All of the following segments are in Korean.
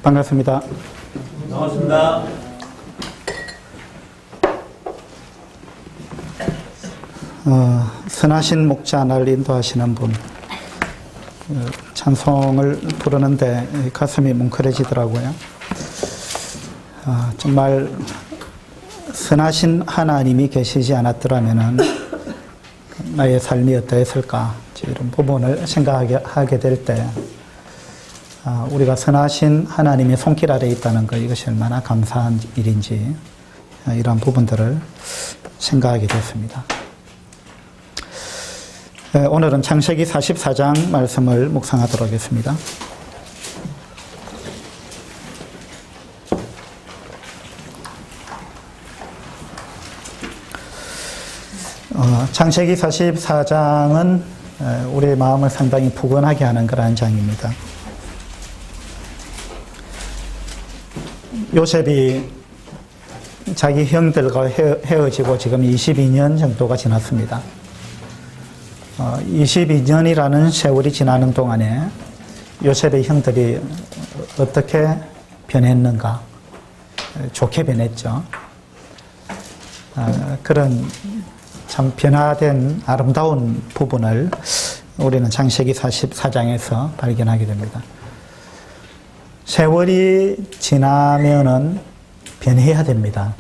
반갑습니다. 반갑습니다. 선하신 목자날 인도하시는 분, 찬송을 부르는데 가슴이 뭉클해지더라고요. 정말 선하신 하나님이 계시지 않았더라면 나의 삶이 어떠했을까, 이런 부분을 생각하게 될 때 우리가 선하신 하나님의 손길 아래에 있다는 것, 이것이 얼마나 감사한 일인지 이러한 부분들을 생각하게 됐습니다. 오늘은 창세기 44장 말씀을 묵상하도록 하겠습니다. 창세기 44장은 우리의 마음을 상당히 푸근하게 하는 그러한 장입니다. 요셉이 자기 형들과 헤어지고 지금 22년 정도가 지났습니다. 22년이라는 세월이 지나는 동안에 요셉의 형들이 어떻게 변했는가? 좋게 변했죠. 그런 참 변화된 아름다운 부분을 우리는 창세기 44장에서 발견하게 됩니다. 세월이 지나면은 변해야 됩니다.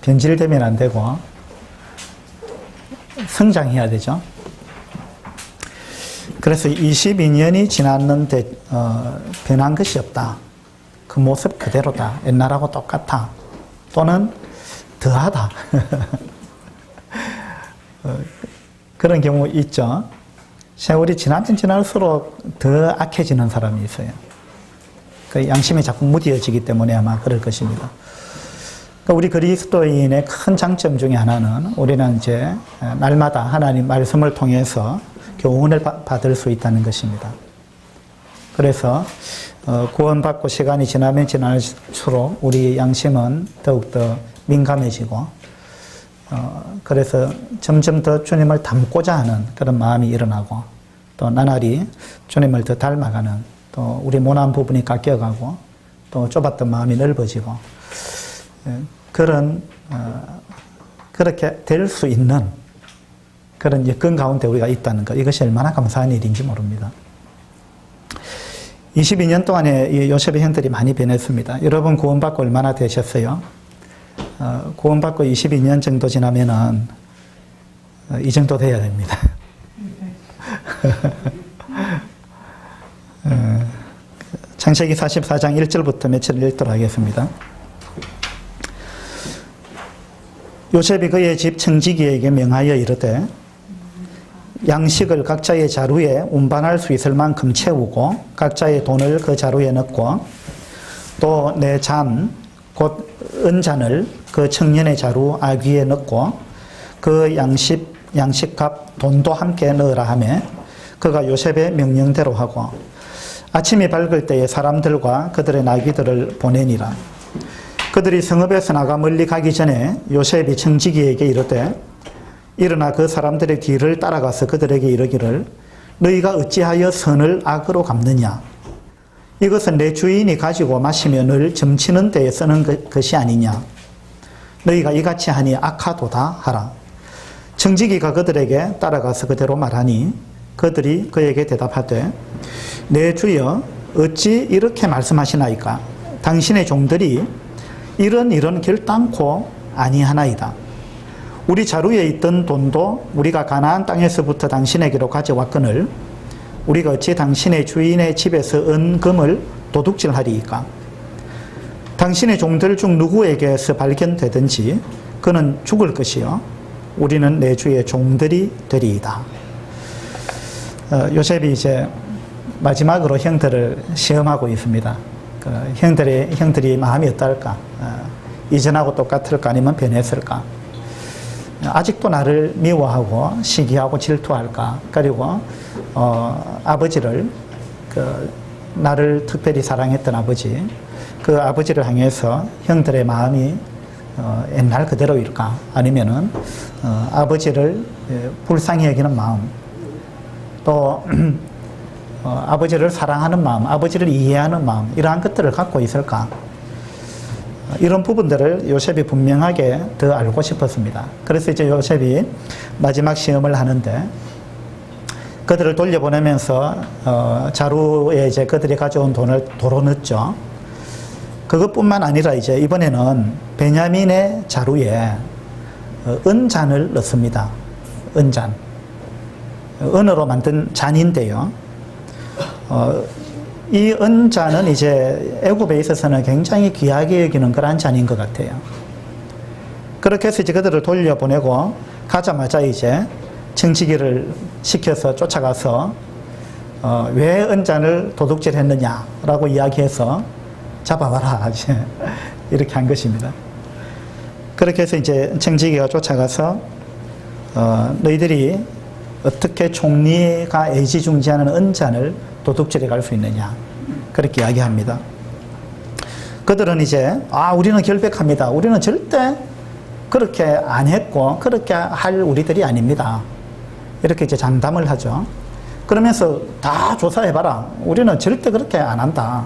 변질되면 안 되고 성장해야 되죠. 그래서 22년이 지났는데 변한 것이 없다. 그 모습 그대로다. 옛날하고 똑같아. 또는 더하다. 그런 경우 있죠. 세월이 지나면 지날수록 더 악해지는 사람이 있어요. 그 양심이 자꾸 무뎌지기 때문에 아마 그럴 것입니다. 그러니까 우리 그리스도인의 큰 장점 중에 하나는 우리는 이제 날마다 하나님 말씀을 통해서 교훈을 받을 수 있다는 것입니다. 그래서 구원받고 시간이 지나면 지날수록 우리 양심은 더욱더 민감해지고 그래서 점점 더 주님을 닮고자 하는 그런 마음이 일어나고 또 나날이 주님을 더 닮아가는 또 우리 모난 부분이 깎여가고 또 좁았던 마음이 넓어지고 그렇게 될 수 있는 그런 여건 가운데 우리가 있다는 것, 이것이 얼마나 감사한 일인지 모릅니다. 22년 동안에 이 요셉의 형들이 많이 변했습니다. 여러분 구원받고 얼마나 되셨어요? 구원받고 22년 정도 지나면은 이 정도 돼야 됩니다. 창세기 44장 1절부터 며칠 읽도록 하겠습니다. 요셉이 그의 집 청지기에게 명하여 이르되 양식을 각자의 자루에 운반할 수 있을 만큼 채우고 각자의 돈을 그 자루에 넣고 또 내 잔 곧 은잔을 그 청년의 자루 아귀에 넣고 그 양식값 돈도 함께 넣으라 하며 그가 요셉의 명령대로 하고 아침이 밝을 때에 사람들과 그들의 나귀들을 보내니라. 그들이 성읍에서 나가 멀리 가기 전에 요셉이 청지기에게 이르되 일어나 그 사람들의 뒤를 따라가서 그들에게 이르기를 너희가 어찌하여 선을 악으로 갚느냐? 이것은 내 주인이 가지고 마시며 늘 점치는 데에 쓰는 것이 아니냐? 너희가 이같이 하니 악하도다 하라. 청지기가 그들에게 따라가서 그대로 말하니 그들이 그에게 대답하되 내 주여 어찌 이렇게 말씀하시나이까? 당신의 종들이 이런 결단코 아니하나이다. 우리 자루에 있던 돈도 우리가 가나안 땅에서부터 당신에게로 가져왔거늘 우리가 어찌 당신의 주인의 집에서 은금을 도둑질하리이까? 당신의 종들 중 누구에게서 발견되든지 그는 죽을 것이요 우리는 내 주의 종들이 되리이다. 요셉이 이제 마지막으로 형들을 시험하고 있습니다. 형들이 마음이 어떨까? 이전하고 똑같을까? 아니면 변했을까? 아직도 나를 미워하고 시기하고 질투할까? 그리고 아버지를 나를 특별히 사랑했던 아버지, 그 아버지를 향해서 형들의 마음이 옛날 그대로일까? 아니면은 아버지를 불쌍히 여기는 마음, 또 아버지를 사랑하는 마음, 아버지를 이해하는 마음, 이러한 것들을 갖고 있을까? 이런 부분들을 요셉이 분명하게 더 알고 싶었습니다. 그래서 이제 요셉이 마지막 시험을 하는데 그들을 돌려보내면서 자루에 이제 그들이 가져온 돈을 도로 넣었죠. 그것뿐만 아니라 이제 이번에는 베냐민의 자루에 은잔을 넣습니다. 은잔. 은으로 만든 잔인데요. 이 은잔은 이제 애굽에 있어서는 굉장히 귀하게 여기는 그런 잔인 것 같아요. 그렇게 해서 이제 그들을 돌려보내고 가자마자 이제 청지기를 시켜서 쫓아가서 왜 은잔을 도둑질 했느냐라고 이야기해서 잡아봐라 이제 이렇게 한 것입니다. 그렇게 해서 이제 청지기가 쫓아가서 너희들이 어떻게 총리가 애지중지하는 은잔을 도둑질해 갈 수 있느냐 그렇게 이야기합니다. 그들은 이제 우리는 결백합니다. 우리는 절대 그렇게 안 했고 그렇게 할 우리들이 아닙니다. 이렇게 이제 장담을 하죠. 그러면서 다 조사해봐라. 우리는 절대 그렇게 안 한다.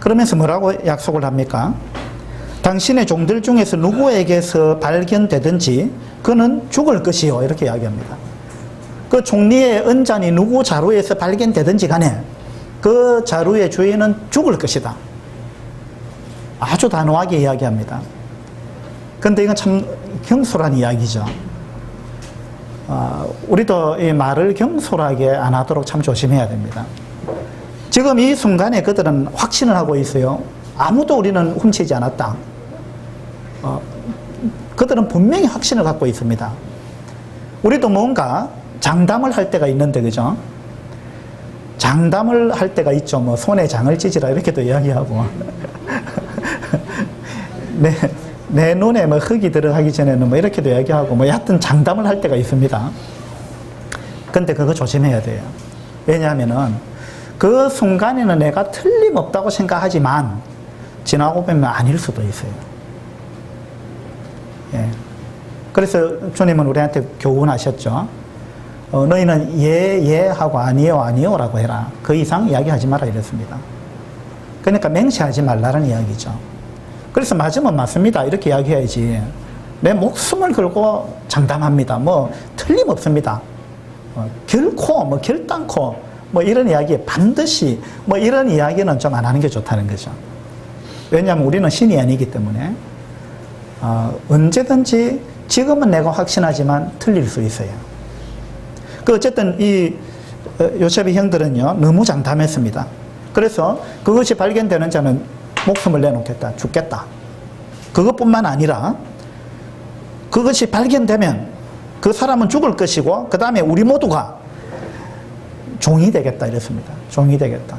그러면서 뭐라고 약속을 합니까? 당신의 종들 중에서 누구에게서 발견되든지 그는 죽을 것이요. 이렇게 이야기합니다. 그 총리의 은잔이 누구 자루에서 발견되든지 간에 그 자루의 주인은 죽을 것이다. 아주 단호하게 이야기합니다. 그런데 이건 참 경솔한 이야기죠. 우리도 이 말을 경솔하게 안 하도록 참 조심해야 됩니다. 지금 이 순간에 그들은 확신을 하고 있어요. 아무도 우리는 훔치지 않았다. 그들은 분명히 확신을 갖고 있습니다. 우리도 뭔가 장담을 할 때가 있는데, 그죠? 장담을 할 때가 있죠. 뭐, 손에 장을 찢으라, 이렇게도 이야기하고. 내 눈에 뭐 흙이 들어가기 전에는 뭐 이렇게도 이야기하고, 뭐, 여하튼 장담을 할 때가 있습니다. 근데 그거 조심해야 돼요. 왜냐하면은, 그 순간에는 내가 틀림없다고 생각하지만, 지나고 보면 아닐 수도 있어요. 예. 그래서 주님은 우리한테 교훈하셨죠. 너희는 예 하고 아니요 라고 해라. 그 이상 이야기하지 마라 이랬습니다. 그러니까 맹세하지 말라는 이야기죠. 그래서 맞으면 맞습니다 이렇게 이야기해야지. 내 목숨을 걸고 장담합니다. 뭐 틀림없습니다. 결코 뭐 결단코 뭐 이런 이야기 반드시 뭐 이런 이야기는 좀 안 하는 게 좋다는 거죠. 왜냐하면 우리는 신이 아니기 때문에 언제든지 지금은 내가 확신하지만 틀릴 수 있어요. 어쨌든 이 요셉의 형들은요 너무 장담했습니다. 그래서 그것이 발견되는 자는 목숨을 내놓겠다, 죽겠다. 그것뿐만 아니라 그것이 발견되면 그 사람은 죽을 것이고 그 다음에 우리 모두가 종이 되겠다 이랬습니다. 종이 되겠다.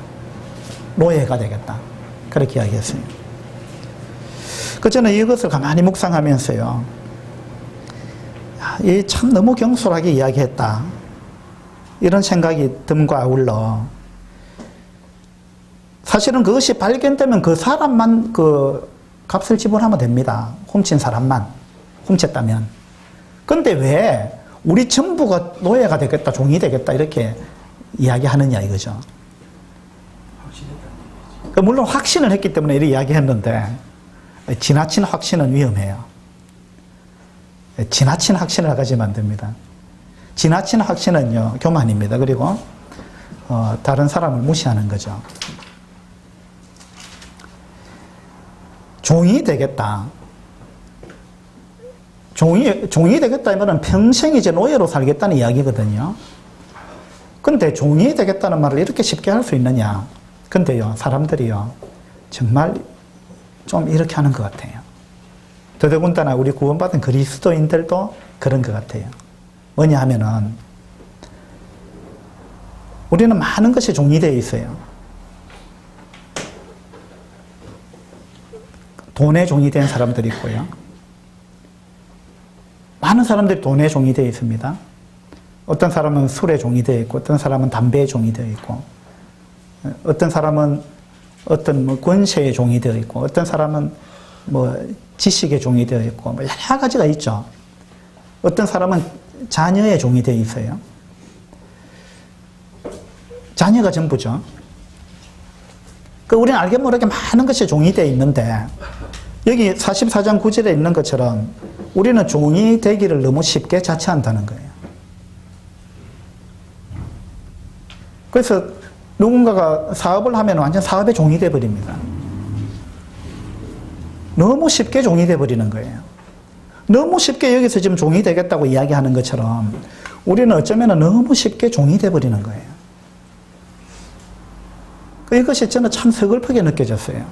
노예가 되겠다. 그렇게 이야기했어요. 저는 이것을 가만히 묵상하면서요. 이 참 너무 경솔하게 이야기했다. 이런 생각이 듦과 아울러 사실은 그것이 발견되면 그 사람만 그 값을 지불하면 됩니다. 훔친 사람만 훔쳤다면. 근데 왜 우리 전부가 노예가 되겠다, 종이 되겠다 이렇게 이야기하느냐 이거죠. 물론 확신을 했기 때문에 이렇게 이야기했는데 지나친 확신은 위험해요. 지나친 확신을 가지면 안 됩니다. 지나친 확신은요 교만입니다. 그리고 다른 사람을 무시하는 거죠. 종이 되겠다. 종이 되겠다 이거는 평생 이제 노예로 살겠다는 이야기거든요. 근데 종이 되겠다는 말을 이렇게 쉽게 할 수 있느냐. 근데요 사람들이요 정말 좀 이렇게 하는 것 같아요. 더더군다나 우리 구원받은 그리스도인들도 그런 것 같아요. 뭐냐 하면은 우리는 많은 것이 종이 되어 있어요. 돈에 종이 된 사람들이 있고요. 많은 사람들이 돈에 종이 되어 있습니다. 어떤 사람은 술에 종이 되어 있고 어떤 사람은 담배에 종이 되어 있고 어떤 사람은 어떤 뭐 권세에 종이 되어 있고 어떤 사람은 뭐 지식에 종이 되어 있고 뭐 여러 가지가 있죠. 어떤 사람은 자녀의 종이 되어 있어요. 자녀가 전부죠. 그 우리는 알게 모르게 많은 것이 종이 되어 있는데 여기 44장 9절에 있는 것처럼 우리는 종이 되기를 너무 쉽게 자처한다는 거예요. 그래서 누군가가 사업을 하면 완전 사업의 종이 되어버립니다. 너무 쉽게 종이 되어버리는 거예요. 너무 쉽게 여기서 지금 종이 되겠다고 이야기하는 것처럼 우리는 어쩌면 너무 쉽게 종이 되어버리는 거예요. 이것이 저는 참 서글프게 느껴졌어요.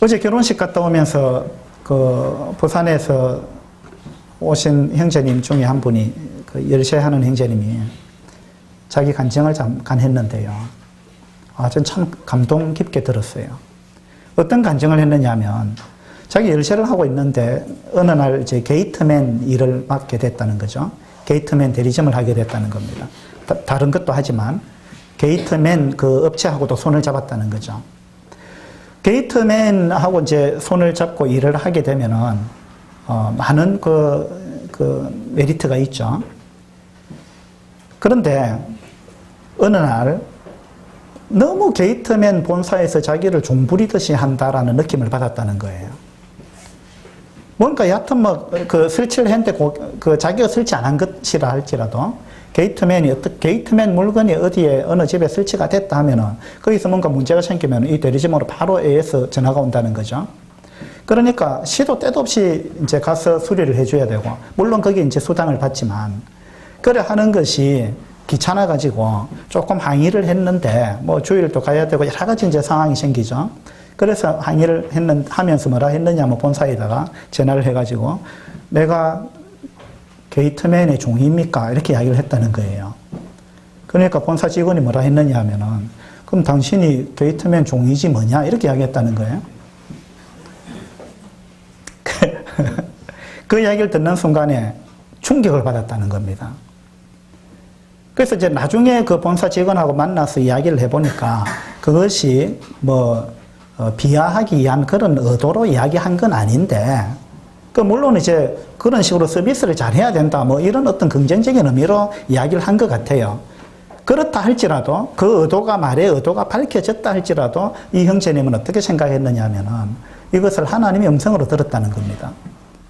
어제 결혼식 갔다 오면서 그 부산에서 오신 형제님 중에 한 분이 그 열쇠하는 형제님이 자기 간증을 잠깐 했는데요. 전 참 감동 깊게 들었어요. 어떤 간증을 했느냐 하면 자기 열쇠를 하고 있는데 어느 날 이제 게이트맨 일을 맡게 됐다는 거죠. 게이트맨 대리점을 하게 됐다는 겁니다. 다른 것도 하지만 게이트맨 그 업체하고도 손을 잡았다는 거죠. 게이트맨하고 이제 손을 잡고 일을 하게 되면은 많은 그 메리트가 있죠. 그런데 어느 날 너무 게이트맨 본사에서 자기를 종부리듯이 한다라는 느낌을 받았다는 거예요. 뭔가 얕은 그 설치를 했는데 그 자기가 설치 안 한 것이라 할지라도 게이트맨 물건이 어디에 어느 집에 설치가 됐다 하면은 거기서 뭔가 문제가 생기면 이 대리점으로 바로 AS 전화가 온다는 거죠. 그러니까 시도 때도 없이 이제 가서 수리를 해줘야 되고, 물론 거기 이제 수당을 받지만, 그래 하는 것이 귀찮아가지고 조금 항의를 했는데, 뭐 주일도 가야 되고 여러 가지 이제 상황이 생기죠. 그래서 항의를 하면서 뭐라 했느냐, 본사에다가 전화를 해가지고, 내가 게이트맨의 종입니까? 이렇게 이야기를 했다는 거예요. 그러니까 본사 직원이 뭐라 했느냐 하면은, 그럼 당신이 게이트맨 종이지 뭐냐? 이렇게 이야기했다는 거예요. 그 이야기를 듣는 순간에 충격을 받았다는 겁니다. 그래서 이제 나중에 그 본사 직원하고 만나서 이야기를 해보니까 그것이 비하하기 위한 그런 의도로 이야기한 건 아닌데, 물론 이제 그런 식으로 서비스를 잘 해야 된다, 이런 어떤 긍정적인 의미로 이야기를 한 것 같아요. 그렇다 할지라도, 그 말의 의도가 밝혀졌다 할지라도 이 형제님은 어떻게 생각했느냐 하면은 이것을 하나님의 음성으로 들었다는 겁니다.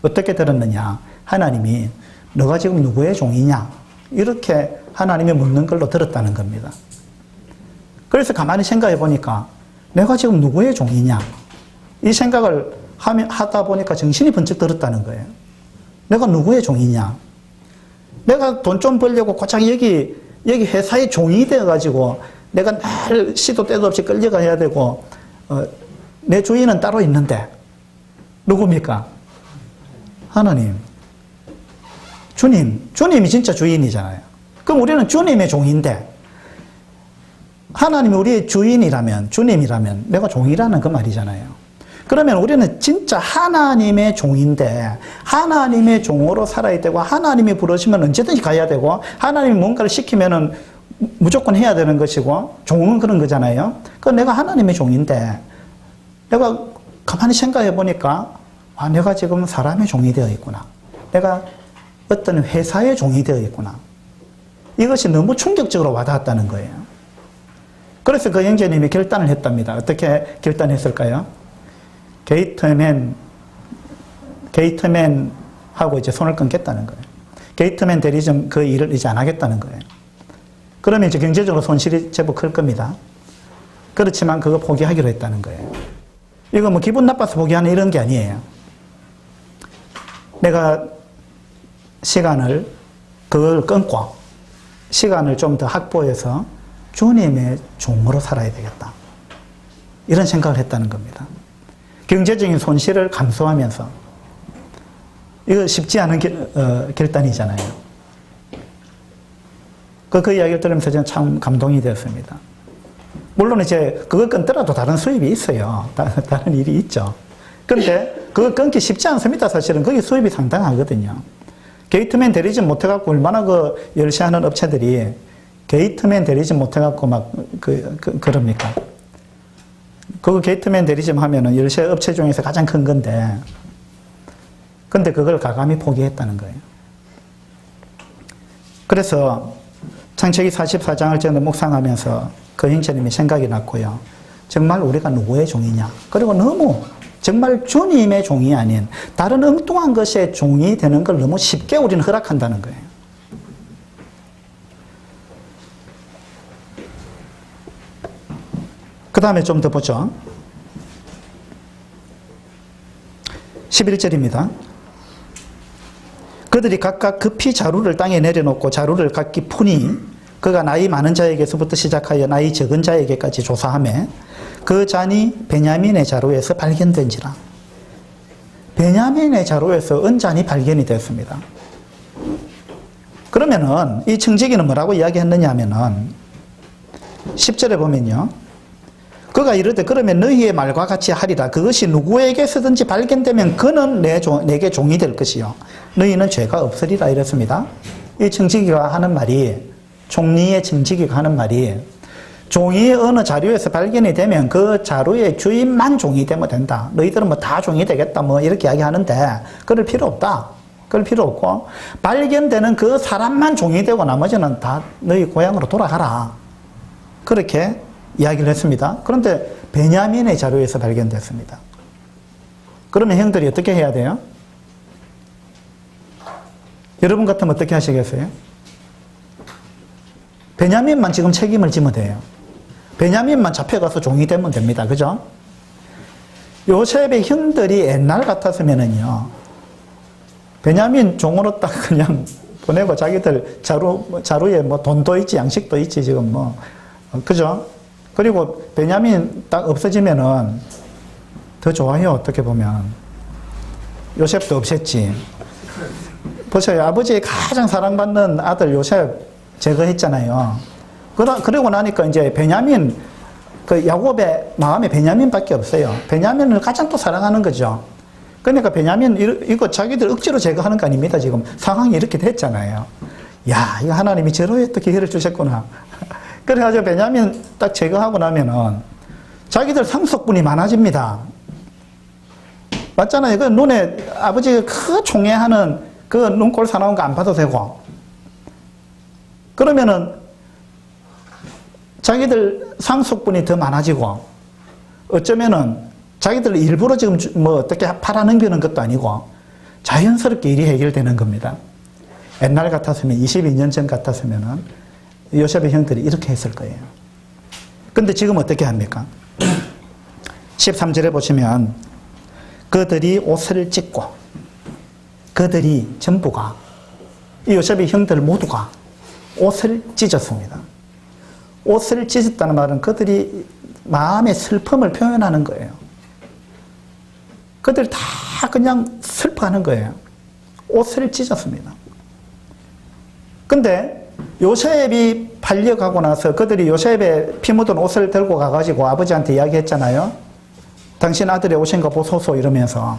어떻게 들었느냐? 하나님이 너가 지금 누구의 종이냐? 이렇게 하나님이 묻는 걸로 들었다는 겁니다. 그래서 가만히 생각해 보니까 내가 지금 누구의 종이냐? 이 생각을 하다 보니까 정신이 번쩍 들었다는 거예요. 내가 누구의 종이냐? 내가 돈 좀 벌려고 고작 여기 회사의 종이 되어가지고 내가 날 시도 때도 없이 끌려가야 되고, 내 주인은 따로 있는데, 누굽니까? 하나님. 주님이 진짜 주인이잖아요. 그럼 우리는 주님의 종인데, 하나님이 우리의 주인이라면, 주님이라면 내가 종이라는 그 말이잖아요. 그러면 우리는 진짜 하나님의 종인데, 하나님의 종으로 살아야 되고, 하나님이 부르시면 언제든지 가야 되고, 하나님이 뭔가를 시키면은 무조건 해야 되는 것이고, 종은 그런 거잖아요. 내가 하나님의 종인데, 내가 가만히 생각해 보니까, 내가 지금 사람의 종이 되어 있구나. 내가 어떤 회사의 종이 되어 있구나. 이것이 너무 충격적으로 와닿았다는 거예요. 그래서 그 형제님이 결단을 했답니다. 어떻게 결단했을까요? 게이트맨하고 이제 손을 끊겠다는 거예요. 게이트맨 대리점 그 일을 이제 안 하겠다는 거예요. 그러면 이제 경제적으로 손실이 제법 클 겁니다. 그렇지만 그거 포기하기로 했다는 거예요. 이거 기분 나빠서 포기하는 이런 게 아니에요. 내가 그걸 끊고 시간을 좀 더 확보해서 주님의 종으로 살아야 되겠다. 이런 생각을 했다는 겁니다. 경제적인 손실을 감수하면서. 이거 쉽지 않은 결단이잖아요. 그 이야기를 들으면서 저는 참 감동이 되었습니다. 물론 이제 그걸 끊더라도 다른 수입이 있어요. 다른 일이 있죠. 그런데 그걸 끊기 쉽지 않습니다. 사실은 거기 수입이 상당하거든요. 게이트맨 대리점 못해갖고 얼마나 열쇠하는 업체들이 게이트맨 대리점 못해갖고 그럽니까? 그거 게이트맨 대리점 하면은 열쇠 업체 중에서 가장 큰 건데, 근데 그걸 과감히 포기했다는 거예요. 그래서 창세기 44장을 저는 묵상하면서 그 형제님이 생각이 났고요. 정말 우리가 누구의 종이냐? 그리고 너무 정말 주님의 종이 아닌 다른 엉뚱한 것의 종이 되는 걸 너무 쉽게 우리는 허락한다는 거예요. 그 다음에 좀 더 보죠. 11절입니다. 그들이 각각 급히 자루를 땅에 내려놓고 자루를 각기 푸니 그가 나이 많은 자에게서부터 시작하여 나이 적은 자에게까지 조사하며 그 잔이 베냐민의 자루에서 발견된지라. 베냐민의 자루에서 은잔이 발견이 됐습니다. 그러면은 이 청지기는 뭐라고 이야기했느냐 하면은 10절에 보면요. 그가 이르되 그러면 너희의 말과 같이 하리라. 그것이 누구에게서든지 발견되면 그는 내게 종이 될 것이요 너희는 죄가 없으리라 이랬습니다. 이 청지기가 하는 말이, 총리의 청지기가 하는 말이, 종이 어느 자료에서 발견이 되면 그 자료의 주인만 종이 되면 된다. 너희들은 뭐 다 종이 되겠다 뭐 이렇게 이야기하는데 그럴 필요 없다. 그럴 필요 없고 발견되는 그 사람만 종이 되고 나머지는 다 너희 고향으로 돌아가라. 그렇게 이야기를 했습니다. 그런데 베냐민의 자료에서 발견됐습니다. 그러면 형들이 어떻게 해야 돼요? 여러분 같으면 어떻게 하시겠어요? 베냐민만 지금 책임을 지면 돼요. 베냐민만 잡혀가서 종이 되면 됩니다. 그죠? 요셉의 형들이 옛날 같았으면은요, 베냐민 종으로 딱 그냥 보내고 자기들 자루에 뭐 돈도 있지, 양식도 있지, 지금 뭐. 그죠? 그리고 베냐민 딱 없어지면은 더 좋아요. 어떻게 보면. 요셉도 없앴지. 보세요. 아버지의 가장 사랑받는 아들 요셉 제거했잖아요. 그러고 나니까 이제 베냐민, 그 야곱의 마음에 베냐민밖에 없어요. 베냐민을 가장 또 사랑하는 거죠. 그러니까 베냐민, 이거 자기들 억지로 제거하는 거 아닙니다. 지금 상황이 이렇게 됐잖아요. 야, 이거 하나님이 저렇게 또 기회를 주셨구나. 그래가지고 베냐민 딱 제거하고 나면은 자기들 상속분이 많아집니다. 맞잖아요. 그 눈에 아버지가 그 총애하는 그 눈꼴 사나운 거 안 봐도 되고. 그러면은 자기들 상속분이 더 많아지고, 어쩌면은 자기들 일부러 지금 뭐 어떻게 팔아넘기는 것도 아니고 자연스럽게 일이 해결되는 겁니다. 옛날 같았으면, 22년 전 같았으면은 요셉의 형들이 이렇게 했을 거예요. 근데 지금 어떻게 합니까? 13절에 보시면 그들이 옷을 찢고, 그들이 전부가, 이 요셉의 형들 모두가 옷을 찢었습니다. 옷을 찢었다는 말은 그들이 마음의 슬픔을 표현하는 거예요. 그들 다 그냥 슬퍼하는 거예요. 옷을 찢었습니다. 근데 요셉이 팔려가고 나서 그들이 요셉의 피 묻은 옷을 들고 가가지고 아버지한테 이야기했잖아요. 당신 아들의 옷인 거 보소서 이러면서.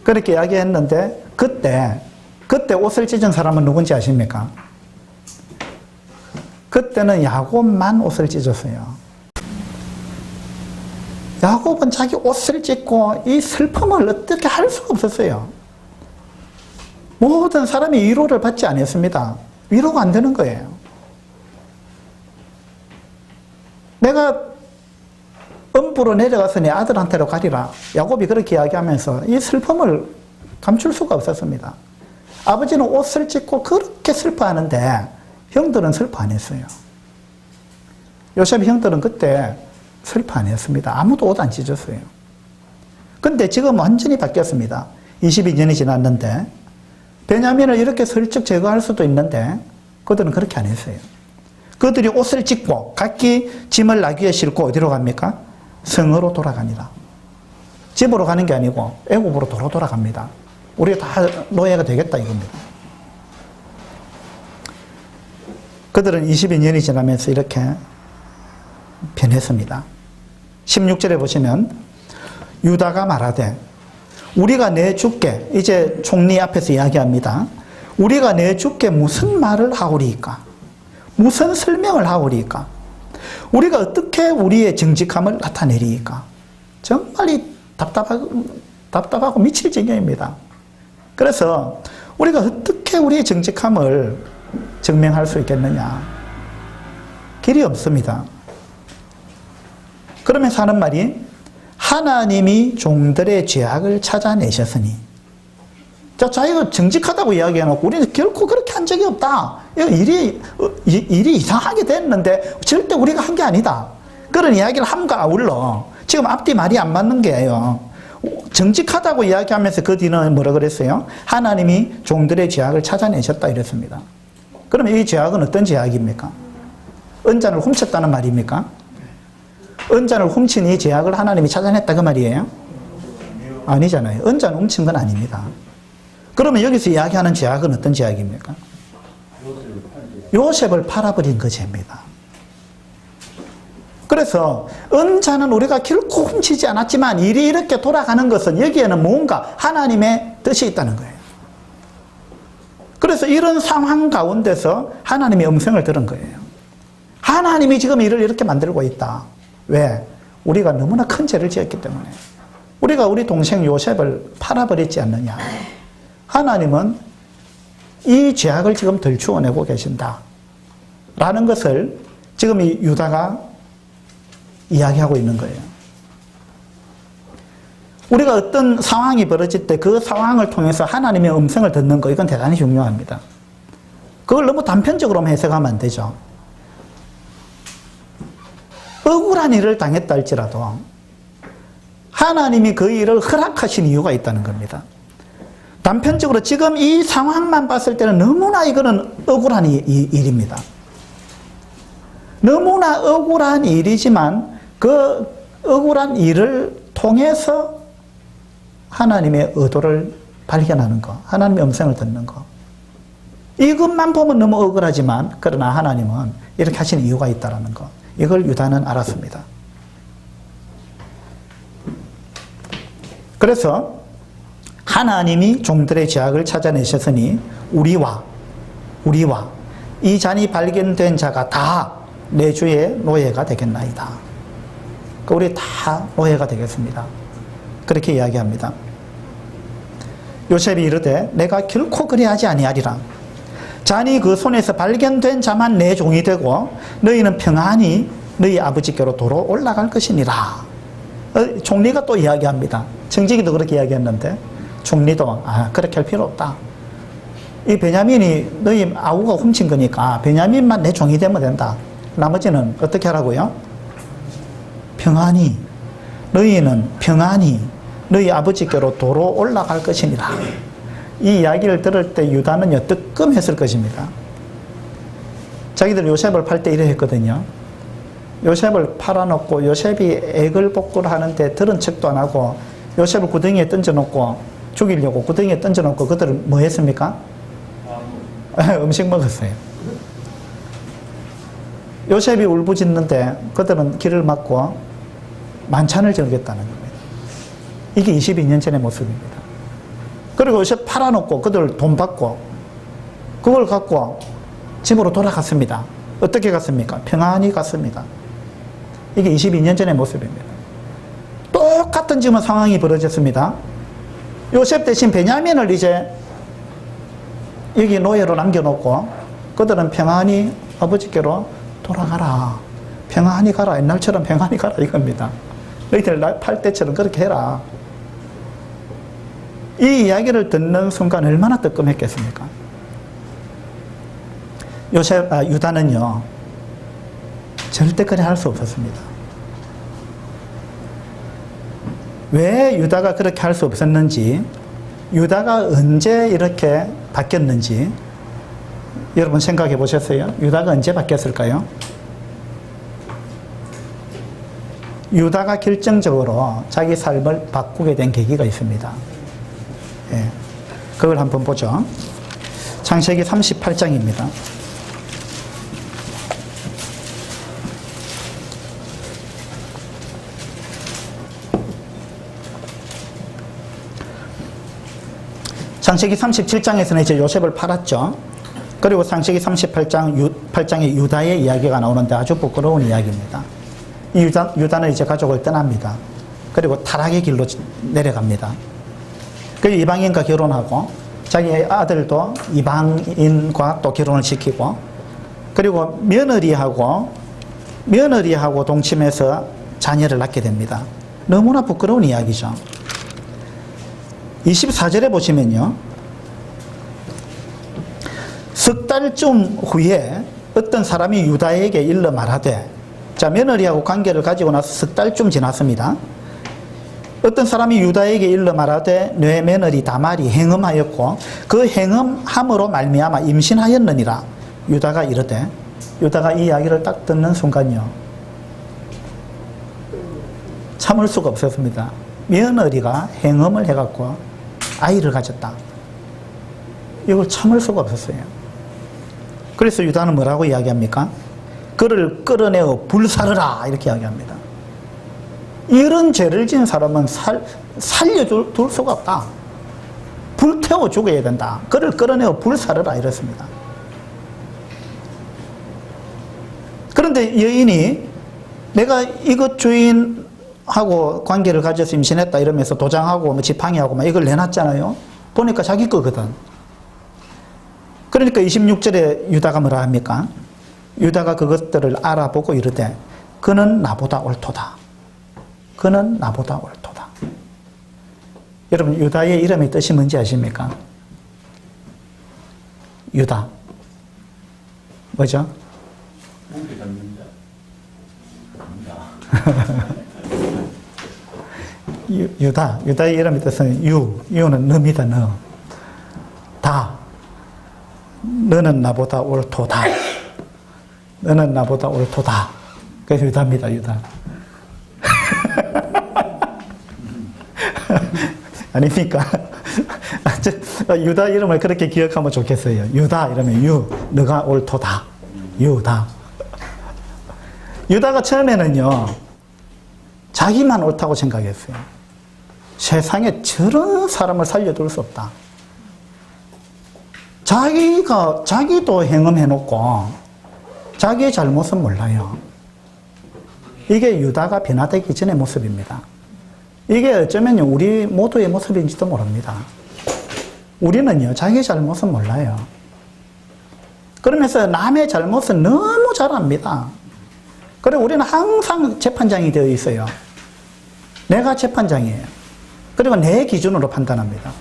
그렇게 이야기했는데 그때 옷을 찢은 사람은 누군지 아십니까? 그때는 야곱만 옷을 찢었어요. 야곱은 자기 옷을 찢고 이 슬픔을 어떻게 할 수가 없었어요. 모든 사람이 위로를 받지 않았습니다. 위로가 안 되는 거예요. 내가 음부로 내려가서 내 아들한테로 가리라. 야곱이 그렇게 이야기하면서 이 슬픔을 감출 수가 없었습니다. 아버지는 옷을 찢고 그렇게 슬퍼하는데 형들은 슬퍼 안 했어요. 요셉 형들은 그때 슬퍼 안 했습니다. 아무도 옷 안 찢었어요. 근데 지금 완전히 바뀌었습니다. 22년이 지났는데 베냐민을 이렇게 슬쩍 제거할 수도 있는데 그들은 그렇게 안 했어요. 그들이 옷을 찢고 각기 짐을 나귀에 싣고 어디로 갑니까? 성으로 돌아가니라. 집으로 가는 게 아니고 애굽으로 도로 돌아갑니다. 우리가 다 노예가 되겠다 이겁니다. 그들은 22년이 지나면서 이렇게 변했습니다. 16절에 보시면 유다가 말하되 우리가 내 주께, 이제 총리 앞에서 이야기합니다. 우리가 내 주께 무슨 말을 하오리이까? 무슨 설명을 하오리이까? 우리가 어떻게 우리의 정직함을 나타내리이까? 정말 답답하고 미칠 지경입니다. 그래서 우리가 어떻게 우리의 정직함을 증명할 수 있겠느냐? 길이 없습니다. 그러면서 하는 말이 하나님이 종들의 죄악을 찾아내셨으니, 자기가 정직하다고 이야기해놓고 우리는 결코 그렇게 한 적이 없다. 일이 이상하게 됐는데 절대 우리가 한 게 아니다. 그런 이야기를 함과 아울러 지금 앞뒤 말이 안 맞는 게예요. 정직하다고 이야기하면서 그 뒤는 뭐라 그랬어요? 하나님이 종들의 죄악을 찾아내셨다 이랬습니다. 그러면 이 죄악은 어떤 죄악입니까? 은잔을 훔쳤다는 말입니까? 은잔을 훔친 이 죄악을 하나님이 찾아냈다 그 말이에요? 아니잖아요. 은잔을 훔친 건 아닙니다. 그러면 여기서 이야기하는 죄악은 어떤 죄악입니까? 요셉을 팔아버린 그 죄입니다. 그래서 은자는 우리가 결코 훔치지 않았지만 일이 이렇게 돌아가는 것은 여기에는 뭔가 하나님의 뜻이 있다는 거예요. 그래서 이런 상황 가운데서 하나님의 음성을 들은 거예요. 하나님이 지금 일을 이렇게 만들고 있다. 왜? 우리가 너무나 큰 죄를 지었기 때문에. 우리가 우리 동생 요셉을 팔아버리지 않느냐. 하나님은 이 죄악을 지금 덜추어내고 계신다. 라는 것을 지금 이 유다가 이야기하고 있는 거예요. 우리가 어떤 상황이 벌어질 때 그 상황을 통해서 하나님의 음성을 듣는 거, 이건 대단히 중요합니다. 그걸 너무 단편적으로만 해석하면 안 되죠. 억울한 일을 당했다 할지라도 하나님이 그 일을 허락하신 이유가 있다는 겁니다. 단편적으로 지금 이 상황만 봤을 때는 너무나 이거는 억울한 일입니다. 너무나 억울한 일이지만 그 억울한 일을 통해서 하나님의 의도를 발견하는 것, 하나님의 음성을 듣는 것. 이것만 보면 너무 억울하지만 그러나 하나님은 이렇게 하시는 이유가 있다는 것. 이걸 유다는 알았습니다. 그래서 하나님이 종들의 죄악을 찾아내셨으니 우리와 이 잔이 발견된 자가 다 내 주의 노예가 되겠나이다. 우리 다 노예가 되겠습니다. 그렇게 이야기합니다. 요셉이 이르되 내가 결코 그리하지 아니하리라. 잔이 그 손에서 발견된 자만 내 종이 되고 너희는 평안히 너희 아버지께로 도로 올라갈 것이니라. 총리가 또 이야기합니다. 청지기도 그렇게 이야기했는데 총리도 그렇게 할 필요 없다. 이 베냐민이 너희 아우가 훔친 거니까 베냐민만 내 종이 되면 된다. 나머지는 어떻게 하라고요? 평안히 너희는 평안히 너희 아버지께로 도로 올라갈 것이니라. 이 이야기를 들을 때 유다는요 뜨끔했을 것입니다. 자기들 요셉을 팔 때 이래 했거든요. 요셉을 팔아놓고 요셉이 애걸복걸 하는데 들은 척도 안 하고 요셉을 구덩이에 던져놓고 죽이려고 구덩이에 던져놓고 그들은 뭐 했습니까? 음식 먹었어요. 요셉이 울부짖는데 그들은 길을 막고 만찬을 즐겼다는 겁니다. 이게 22년 전의 모습입니다. 그리고 요셉 팔아놓고 그들 돈 받고 그걸 갖고 집으로 돌아갔습니다. 어떻게 갔습니까? 평안히 갔습니다. 이게 22년 전의 모습입니다. 똑같은 지금 상황이 벌어졌습니다. 요셉 대신 베냐민을 이제 여기 노예로 남겨놓고 그들은 평안히 아버지께로 돌아가라. 평안히 가라. 옛날처럼 평안히 가라 이겁니다. 너희들 날 팔 때처럼 그렇게 해라. 이 이야기를 듣는 순간 얼마나 뜨끔했겠습니까? 유다는요 절대 그래 할 수 없었습니다. 왜 유다가 그렇게 할 수 없었는지, 유다가 언제 이렇게 바뀌었는지 여러분 생각해 보셨어요? 유다가 언제 바뀌었을까요? 유다가 결정적으로 자기 삶을 바꾸게 된 계기가 있습니다. 예, 그걸 한번 보죠. 창세기 38장입니다. 창세기 37장에서는 이제 요셉을 팔았죠. 그리고 창세기 38장에 유다의 이야기가 나오는데 아주 부끄러운 이야기입니다. 이 유다는 이제 가족을 떠납니다. 그리고 타락의 길로 내려갑니다. 그리고 이방인과 결혼하고 자기 아들도 이방인과 또 결혼을 시키고, 그리고 며느리하고 동침해서 자녀를 낳게 됩니다. 너무나 부끄러운 이야기죠. 24절에 보시면요, 석 달쯤 후에 어떤 사람이 유다에게 일러 말하되, 자, 며느리하고 관계를 가지고 나서 석 달쯤 지났습니다. 어떤 사람이 유다에게 일러 말하되 내 며느리 다말이 행음하였고 그 행음함으로 말미암아 임신하였느니라. 유다가 이르되, 유다가 이 이야기를 딱 듣는 순간요, 참을 수가 없었습니다. 며느리가 행음을 해갖고 아이를 가졌다. 이걸 참을 수가 없었어요. 그래서 유다는 뭐라고 이야기합니까? 그를 끌어내어 불사르라 이렇게 이야기합니다. 이런 죄를 지은 사람은 살려둘 수가 없다. 불태워 죽여야 된다. 그를 끌어내어 불사르라 이랬습니다. 그런데 여인이 내가 이것 주인하고 관계를 가져서 임신했다 이러면서 도장하고 뭐 지팡이하고 막 이걸 내놨잖아요. 보니까 자기 거거든. 그러니까 26절에 유다가 뭐라 합니까? 유다가 그것들을 알아보고 이르되 그는 나보다 옳도다. 그는 나보다 옳도다. 여러분, 유다의 이름의 뜻이 뭔지 아십니까? 유다. 뭐죠? 유다. 유다의 이름의 뜻은 유는 너입니다, 너. 다. 너는 나보다 옳도다. 너는 나보다 옳도다. 그래서 유다입니다, 유다. 아닙니까? 유다 이름을 그렇게 기억하면 좋겠어요. 유다 이러면 너가 옳도다. 유다. 유다가 처음에는요, 자기만 옳다고 생각했어요. 세상에 저런 사람을 살려둘 수 없다. 자기도 행음해놓고 자기의 잘못은 몰라요. 이게 유다가 변화되기 전의 모습입니다. 이게 어쩌면 우리 모두의 모습인지도 모릅니다. 우리는요, 자기 잘못은 몰라요. 그러면서 남의 잘못은 너무 잘 압니다. 그리고 우리는 항상 재판장이 되어 있어요. 내가 재판장이에요. 그리고 내 기준으로 판단합니다.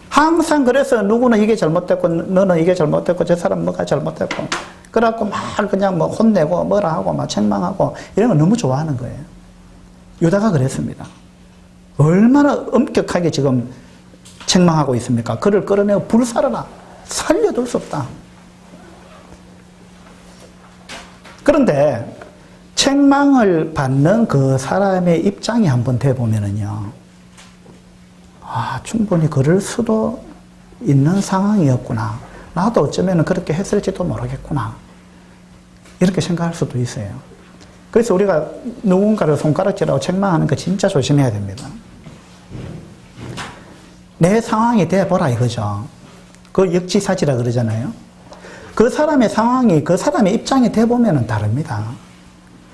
항상 그래서 누구는 이게 잘못됐고 너는 이게 잘못됐고 저 사람 뭐가 잘못됐고 그래갖고 막 그냥 뭐 혼내고 뭐라 하고 막 책망하고 이런 거 너무 좋아하는 거예요. 유다가 그랬습니다. 얼마나 엄격하게 지금 책망하고 있습니까? 그를 끌어내어 불사르라. 살려둘 수 없다. 그런데 책망을 받는 그 사람의 입장이 한번 돼보면은요, 충분히 그럴 수도 있는 상황이었구나. 나도 어쩌면 그렇게 했을지도 모르겠구나. 이렇게 생각할 수도 있어요. 그래서 우리가 누군가를 손가락질하고 책망하는 거 진짜 조심해야 됩니다. 내 상황이 돼보라 이거죠. 그 역지사지라 그러잖아요. 그 사람의 상황이 그 사람의 입장이 돼보면 다릅니다.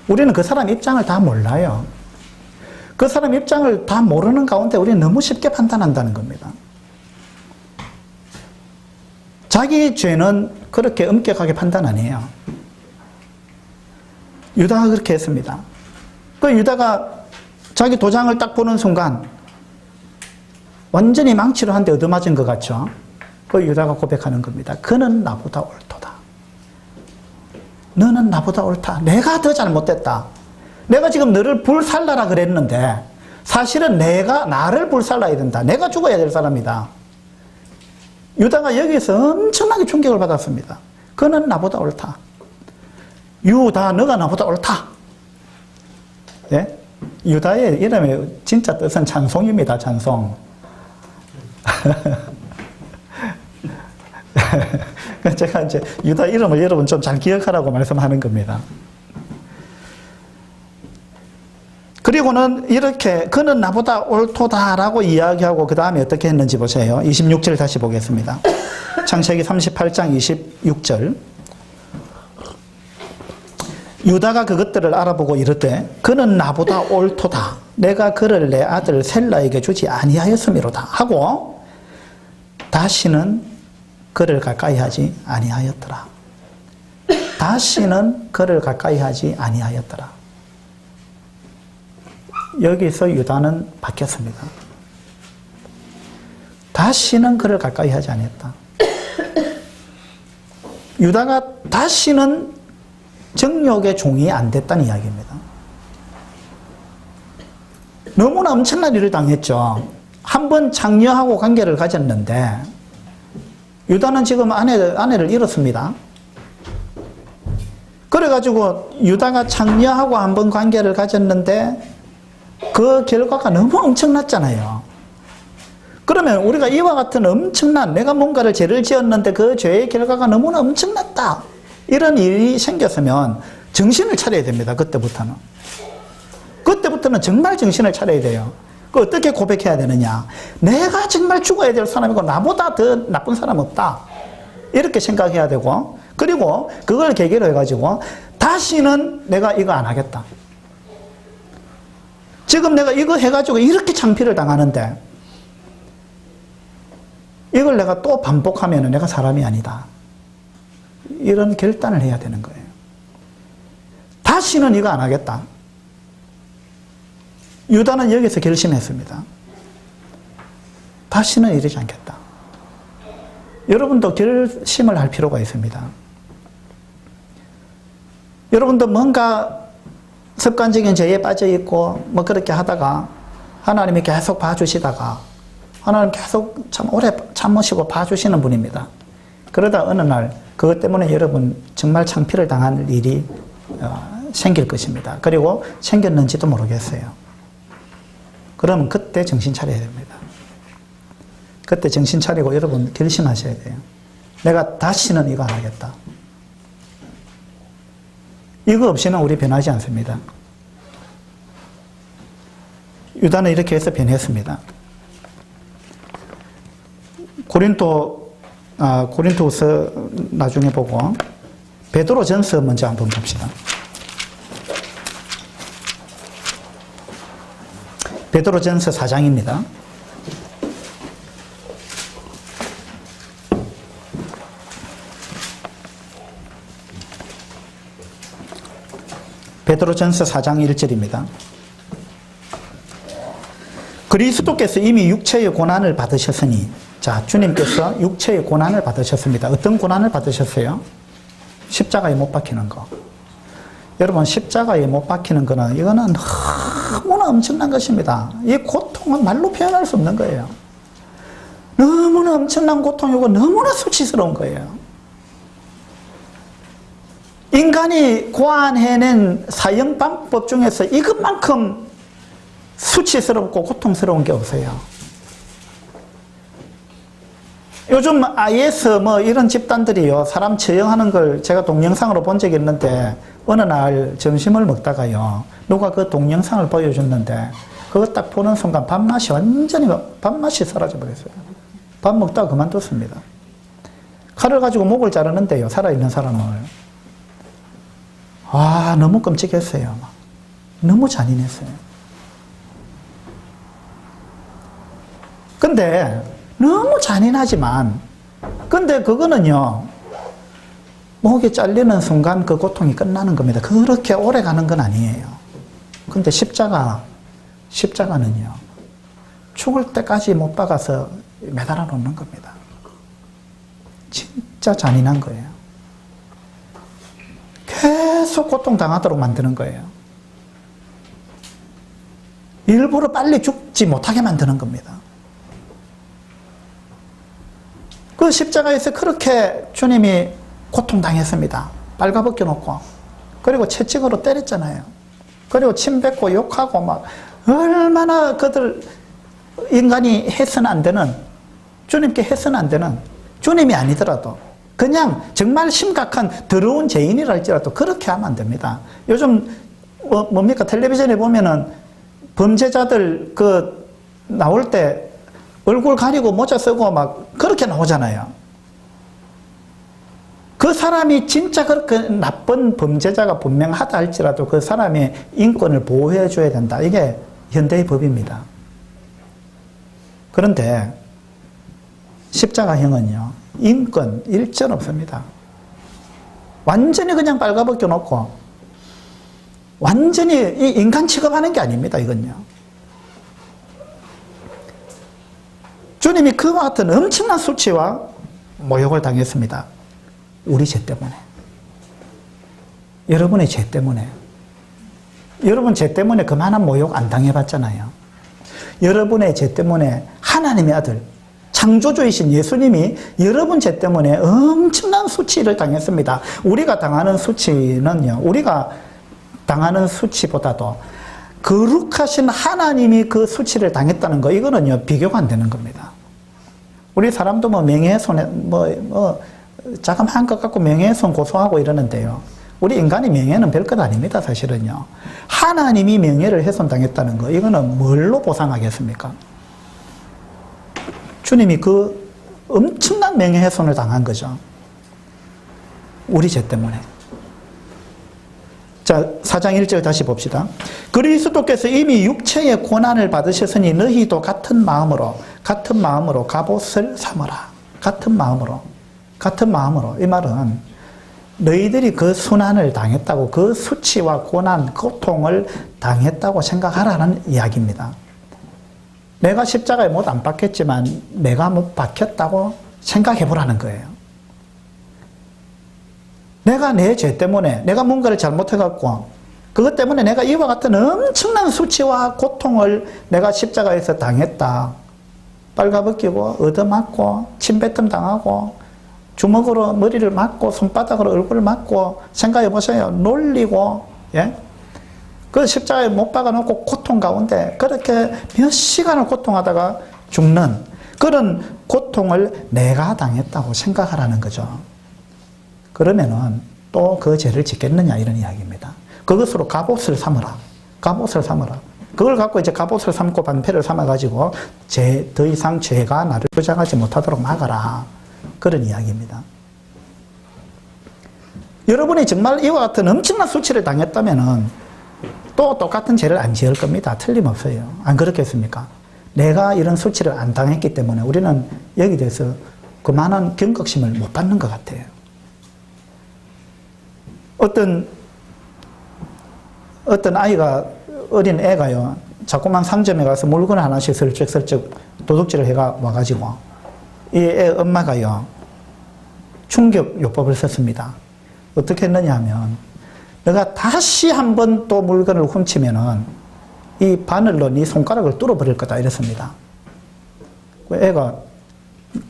우리는 그 사람 입장을 다 몰라요. 그 사람 입장을 다 모르는 가운데 우리는 너무 쉽게 판단한다는 겁니다. 자기 죄는 그렇게 엄격하게 판단 안 해요. 유다가 그렇게 했습니다. 그 유다가 자기 도장을 딱 보는 순간 완전히 망치로 한 대 얻어맞은 것 같죠. 그 유다가 고백하는 겁니다. 그는 나보다 옳도다. 너는 나보다 옳다. 내가 더 잘못됐다. 내가 지금 너를 불살라라 그랬는데 사실은 내가 나를 불살라야 된다. 내가 죽어야 될 사람이다. 유다가 여기서 엄청나게 충격을 받았습니다. 그는 나보다 옳다. 유다, 너가 나보다 옳다. 네? 유다의 이름의 진짜 뜻은 찬송입니다. 찬송. 제가 이제 유다 이름을 여러분 좀 잘 기억하라고 말씀하는 겁니다. 그리고는 이렇게 그는 나보다 옳도다라고 이야기하고 그 다음에 어떻게 했는지 보세요. 26절 다시 보겠습니다. 창세기 38장 26절. 유다가 그것들을 알아보고 이르되 그는 나보다 옳도다. 내가 그를 내 아들 셀라에게 주지 아니하였음이로다 하고 다시는 그를 가까이 하지 아니하였더라. 다시는 그를 가까이 하지 아니하였더라. 여기서 유다는 바뀌었습니다. 다시는 그를 가까이 하지 아니했다. 유다가 다시는 정욕의 종이 안 됐다는 이야기입니다. 너무나 엄청난 일을 당했죠. 한번 장녀하고 관계를 가졌는데 유다는 지금 아내를 잃었습니다. 그래가지고 유다가 장녀하고 한번 관계를 가졌는데 그 결과가 너무 엄청났잖아요. 그러면 우리가 이와 같은 엄청난, 내가 뭔가를 죄를 지었는데 그 죄의 결과가 너무나 엄청났다, 이런 일이 생겼으면 정신을 차려야 됩니다. 그때부터는 정말 정신을 차려야 돼요. 그 어떻게 고백해야 되느냐? 내가 정말 죽어야 될 사람이고 나보다 더 나쁜 사람 없다, 이렇게 생각해야 되고, 그리고 그걸 계기로 해가지고 다시는 내가 이거 안 하겠다. 지금 내가 이거 해가지고 이렇게 창피를 당하는데 이걸 내가 또 반복하면 내가 사람이 아니다, 이런 결단을 해야 되는 거예요. 다시는 이거 안 하겠다. 유다는 여기서 결심했습니다. 다시는 이러지 않겠다. 여러분도 결심을 할 필요가 있습니다. 여러분도 뭔가 습관적인 죄에 빠져 있고 뭐 그렇게 하다가 하나님이 계속 봐주시다가, 하나님 계속 참 오래 참으시고 봐주시는 분입니다. 그러다 어느 날 그것 때문에 여러분 정말 창피를 당할 일이 생길 것입니다. 그리고 생겼는지도 모르겠어요. 그러면 그때 정신 차려야 됩니다. 그때 정신 차리고 여러분 결심하셔야 돼요. 내가 다시는 이거 안 하겠다. 이거 없이는 우리 변하지 않습니다. 유다는 이렇게 해서 변했습니다. 고린도후서 나중에 보고 베드로전서 먼저 한번 봅시다. 베드로전서 4장입니다. 베드로전서 4장 1절입니다. 그리스도께서 이미 육체의 고난을 받으셨으니, 자, 주님께서 육체의 고난을 받으셨습니다. 어떤 고난을 받으셨어요? 십자가에 못 박히는 거. 여러분, 십자가에 못 박히는 거는, 이거는 너무나 엄청난 것입니다. 이 고통은 말로 표현할 수 없는 거예요. 너무나 엄청난 고통이고 너무나 수치스러운 거예요. 인간이 고안해낸 사형방법 중에서 이것만큼 수치스럽고 고통스러운 게 없어요. 요즘 IS 뭐 이런 집단들이요, 사람 처형하는 걸 제가 동영상으로 본 적이 있는데, 어느 날 점심을 먹다가요, 누가 그 동영상을 보여줬는데 그거 딱 보는 순간 밥맛이 사라져 버렸어요. 밥 먹다가 그만뒀습니다. 칼을 가지고 목을 자르는데요, 살아있는 사람을. 아, 너무 끔찍했어요. 너무 잔인했어요. 근데 너무 잔인하지만, 근데 그거는요, 목이 잘리는 순간 그 고통이 끝나는 겁니다. 그렇게 오래 가는 건 아니에요. 근데 십자가는요, 죽을 때까지 못 박아서 매달아 놓는 겁니다. 진짜 잔인한 거예요. 계속 고통당하도록 만드는 거예요. 일부러 빨리 죽지 못하게 만드는 겁니다. 그 십자가에서 그렇게 주님이 고통당했습니다. 빨가벗겨 놓고, 그리고 채찍으로 때렸잖아요. 그리고 침 뱉고 욕하고 막, 얼마나 그들 인간이 해서는 안 되는, 주님께 해서는 안 되는, 주님이 아니더라도 그냥 정말 심각한 더러운 죄인이라 할지라도 그렇게 하면 안 됩니다. 요즘 뭡니까, 텔레비전에 보면은 범죄자들 그 나올 때 얼굴 가리고 모자 쓰고 막 그렇게 나오잖아요. 그 사람이 진짜 그렇게 나쁜 범죄자가 분명하다 할지라도 그 사람의 인권을 보호해 줘야 된다. 이게 현대의 법입니다. 그런데 십자가형은요, 인권, 일전 없습니다. 완전히 그냥 빨가벗겨 놓고, 완전히 이 인간 취급하는 게 아닙니다, 이건요. 주님이 그와 같은 엄청난 수치와 모욕을 당했습니다. 우리 죄 때문에. 여러분의 죄 때문에. 여러분 죄 때문에 그만한 모욕 안 당해봤잖아요. 여러분의 죄 때문에 하나님의 아들, 창조주이신 예수님이 여러분 죄 때문에 엄청난 수치를 당했습니다. 우리가 당하는 수치는요, 우리가 당하는 수치보다도 거룩하신 하나님이 그 수치를 당했다는 거, 이거는요, 비교가 안 되는 겁니다. 우리 사람도 뭐 명예훼손에, 자그마한 것 갖고 명예훼손 고소하고 이러는데요. 우리 인간의 명예는 별것 아닙니다, 사실은요. 하나님이 명예를 훼손당했다는 거, 이거는 뭘로 보상하겠습니까? 주님이 그 엄청난 명예훼손을 당한 거죠. 우리 죄 때문에. 자, 4장 1절 다시 봅시다. 그리스도께서 이미 육체의 고난을 받으셨으니 너희도 같은 마음으로 갑옷을 삼으라. 같은 마음으로. 이 말은 너희들이 그 순환을 당했다고, 그 수치와 고난, 고통을 당했다고 생각하라는 이야기입니다. 내가 십자가에 못 안 박혔지만 내가 못 박혔다고 생각해 보라는 거예요. 내가 내 죄 때문에, 내가 뭔가를 잘못해갖고 그것 때문에 내가 이와 같은 엄청난 수치와 고통을 내가 십자가에서 당했다. 빨가벗기고 얻어맞고 침뱉음 당하고 주먹으로 머리를 맞고 손바닥으로 얼굴을 맞고, 생각해 보세요. 놀리고, 예? 그 십자가에 못 박아놓고 고통 가운데 그렇게 몇 시간을 고통하다가 죽는 그런 고통을 내가 당했다고 생각하라는 거죠. 그러면은 또 그 죄를 짓겠느냐, 이런 이야기입니다. 그것으로 갑옷을 삼으라. 그걸 갖고 이제 갑옷을 삼고 방패를 삼아가지고 더 이상 죄가 나를 조장하지 못하도록 막아라. 그런 이야기입니다. 여러분이 정말 이와 같은 엄청난 수치를 당했다면은 또 똑같은 죄를 안 지을 겁니다. 틀림없어요. 안 그렇겠습니까? 내가 이런 수치를 안 당했기 때문에 우리는 여기 대해서 그만한 경각심을 못 받는 것 같아요. 어떤 아이가, 어린 애가요, 자꾸만 상점에 가서 물건을 하나씩 슬쩍슬쩍 도둑질을 해가 와가지고 이 애 엄마가요, 충격요법을 썼습니다. 어떻게 했느냐 하면, 너가 다시 한번 또 물건을 훔치면은 이 바늘로 네 손가락을 뚫어버릴 거다, 이랬습니다. 애가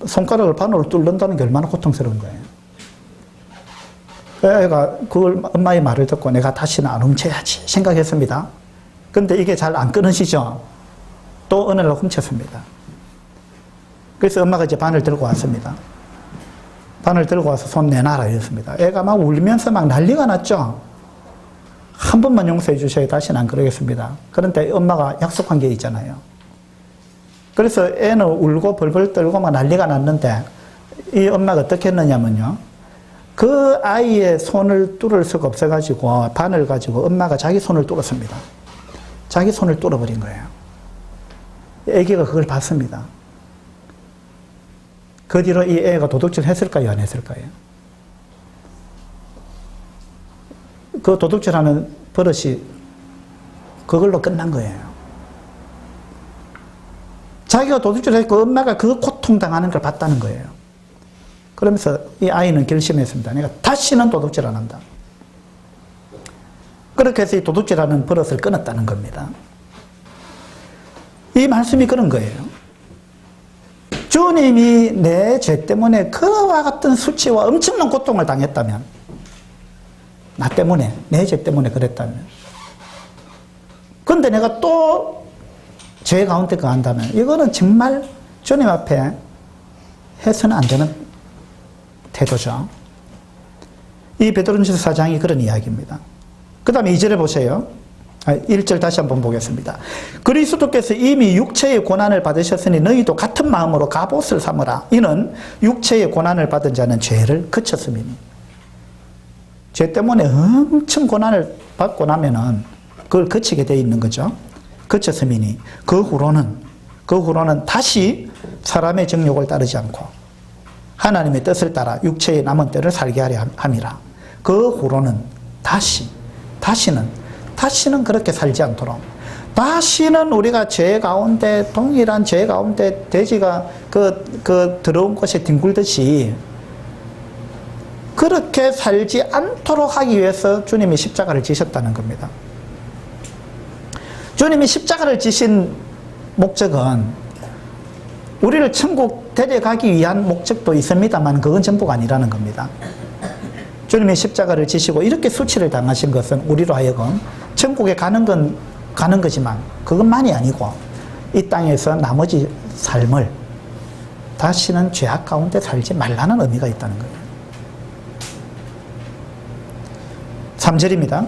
손가락을 바늘로 뚫는다는 게 얼마나 고통스러운 거예요. 애가 그걸, 엄마의 말을 듣고 내가 다시는 안 훔쳐야지 생각했습니다. 근데 이게 잘 안 끊어지죠. 또 어느 날 훔쳤습니다. 그래서 엄마가 이제 바늘 들고 왔습니다. 바늘 들고 와서 손 내놔라 이랬습니다. 애가 막 울면서 막 난리가 났죠. 한 번만 용서해 주셔야 다시는 안 그러겠습니다. 그런데 엄마가 약속한 게 있잖아요. 그래서 애는 울고 벌벌 떨고 막 난리가 났는데 이 엄마가 어떻게 했느냐면요, 그 아이의 손을 뚫을 수가 없어가지고 바늘 가지고 엄마가 자기 손을 뚫었습니다. 자기 손을 뚫어버린 거예요. 애기가 그걸 봤습니다. 그 뒤로 이 애가 도둑질 했을까요, 안 했을까요? 그 도둑질하는 버릇이 그걸로 끝난 거예요. 자기가 도둑질했고 엄마가 그 고통당하는 걸 봤다는 거예요. 그러면서 이 아이는 결심했습니다. 내가 다시는 도둑질 안 한다. 그렇게 해서 이 도둑질하는 버릇을 끊었다는 겁니다. 이 말씀이 그런 거예요. 주님이 내 죄 때문에 그와 같은 수치와 엄청난 고통을 당했다면, 나 때문에, 내 죄 때문에 그랬다면, 근데 내가 또 죄 가운데 거한다면, 이거는 정말 주님 앞에 해서는 안 되는 태도죠. 이 베드로전서 4장이 그런 이야기입니다. 그 다음에 2절에 보세요. 1절 다시 한번 보겠습니다. 그리스도께서 이미 육체의 고난을 받으셨으니 너희도 같은 마음으로 갑옷을 삼으라. 이는 육체의 고난을 받은 자는 죄를 그쳤음이니. 죄 때문에 엄청 고난을 받고 나면은 그걸 그치게 돼 있는 거죠. 그쳤음이니 그 후로는 다시 사람의 정욕을 따르지 않고 하나님의 뜻을 따라 육체의 남은 때를 살게 하려 함이라. 그 후로는 다시는 그렇게 살지 않도록, 다시는 우리가 죄 가운데, 동일한 죄 가운데 돼지가 들어온 곳에 뒹굴듯이 그렇게 살지 않도록 하기 위해서 주님이 십자가를 지셨다는 겁니다. 주님이 십자가를 지신 목적은 우리를 천국 데려가기 위한 목적도 있습니다만 그건 전부가 아니라는 겁니다. 주님이 십자가를 지시고 이렇게 수치를 당하신 것은 우리로 하여금 천국에 가는 건 가는 거지만 그것만이 아니고 이 땅에서 나머지 삶을 다시는 죄악 가운데 살지 말라는 의미가 있다는 거예요. 3절입니다.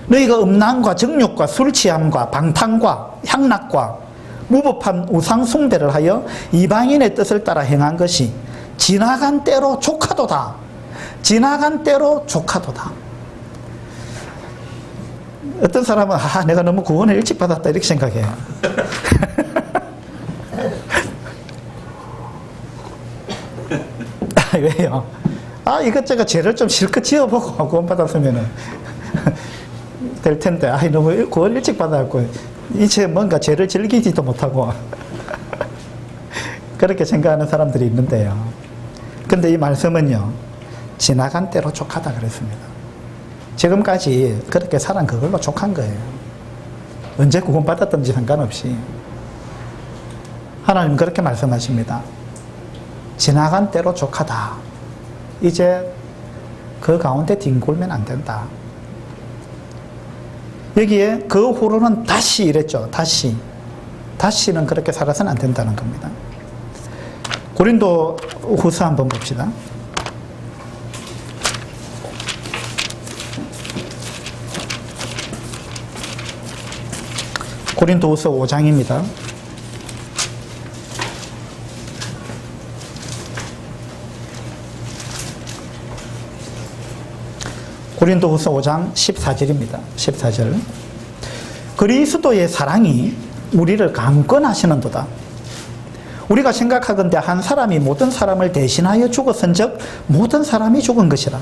너희가 음란과 정욕과 술취함과 방탕과 향락과 무법한 우상 숭배를 하여 이방인의 뜻을 따라 행한 것이 지나간 때로 조카도다. 지나간 때로 조카도다. 어떤 사람은 내가 너무 구원을 일찍 받았다 이렇게 생각해요. 왜요? 이것저것 죄를 좀 실컷 지어보고 구원 받았으면은 될 텐데, 너무 구원 일찍 받았고 이제 뭔가 죄를 즐기지도 못하고 그렇게 생각하는 사람들이 있는데요. 근데 이 말씀은요, 지나간 때로 족하다 그랬습니다. 지금까지 그렇게 살은 그걸로 족한 거예요. 언제 구원 받았든지 상관없이 하나님 그렇게 말씀하십니다. 지나간 때로 족하다. 이제 그 가운데 뒹굴면 안 된다. 여기에 그 후로는 다시 이랬죠. 다시는 그렇게 살아서는 안 된다는 겁니다. 고린도 후서 한번 봅시다. 고린도 후서 5장입니다. 고린도 후서 5장 14절입니다. 14절. 그리스도의 사랑이 우리를 강권하시는도다. 우리가 생각하건대 한 사람이 모든 사람을 대신하여 죽었은즉 모든 사람이 죽은 것이라.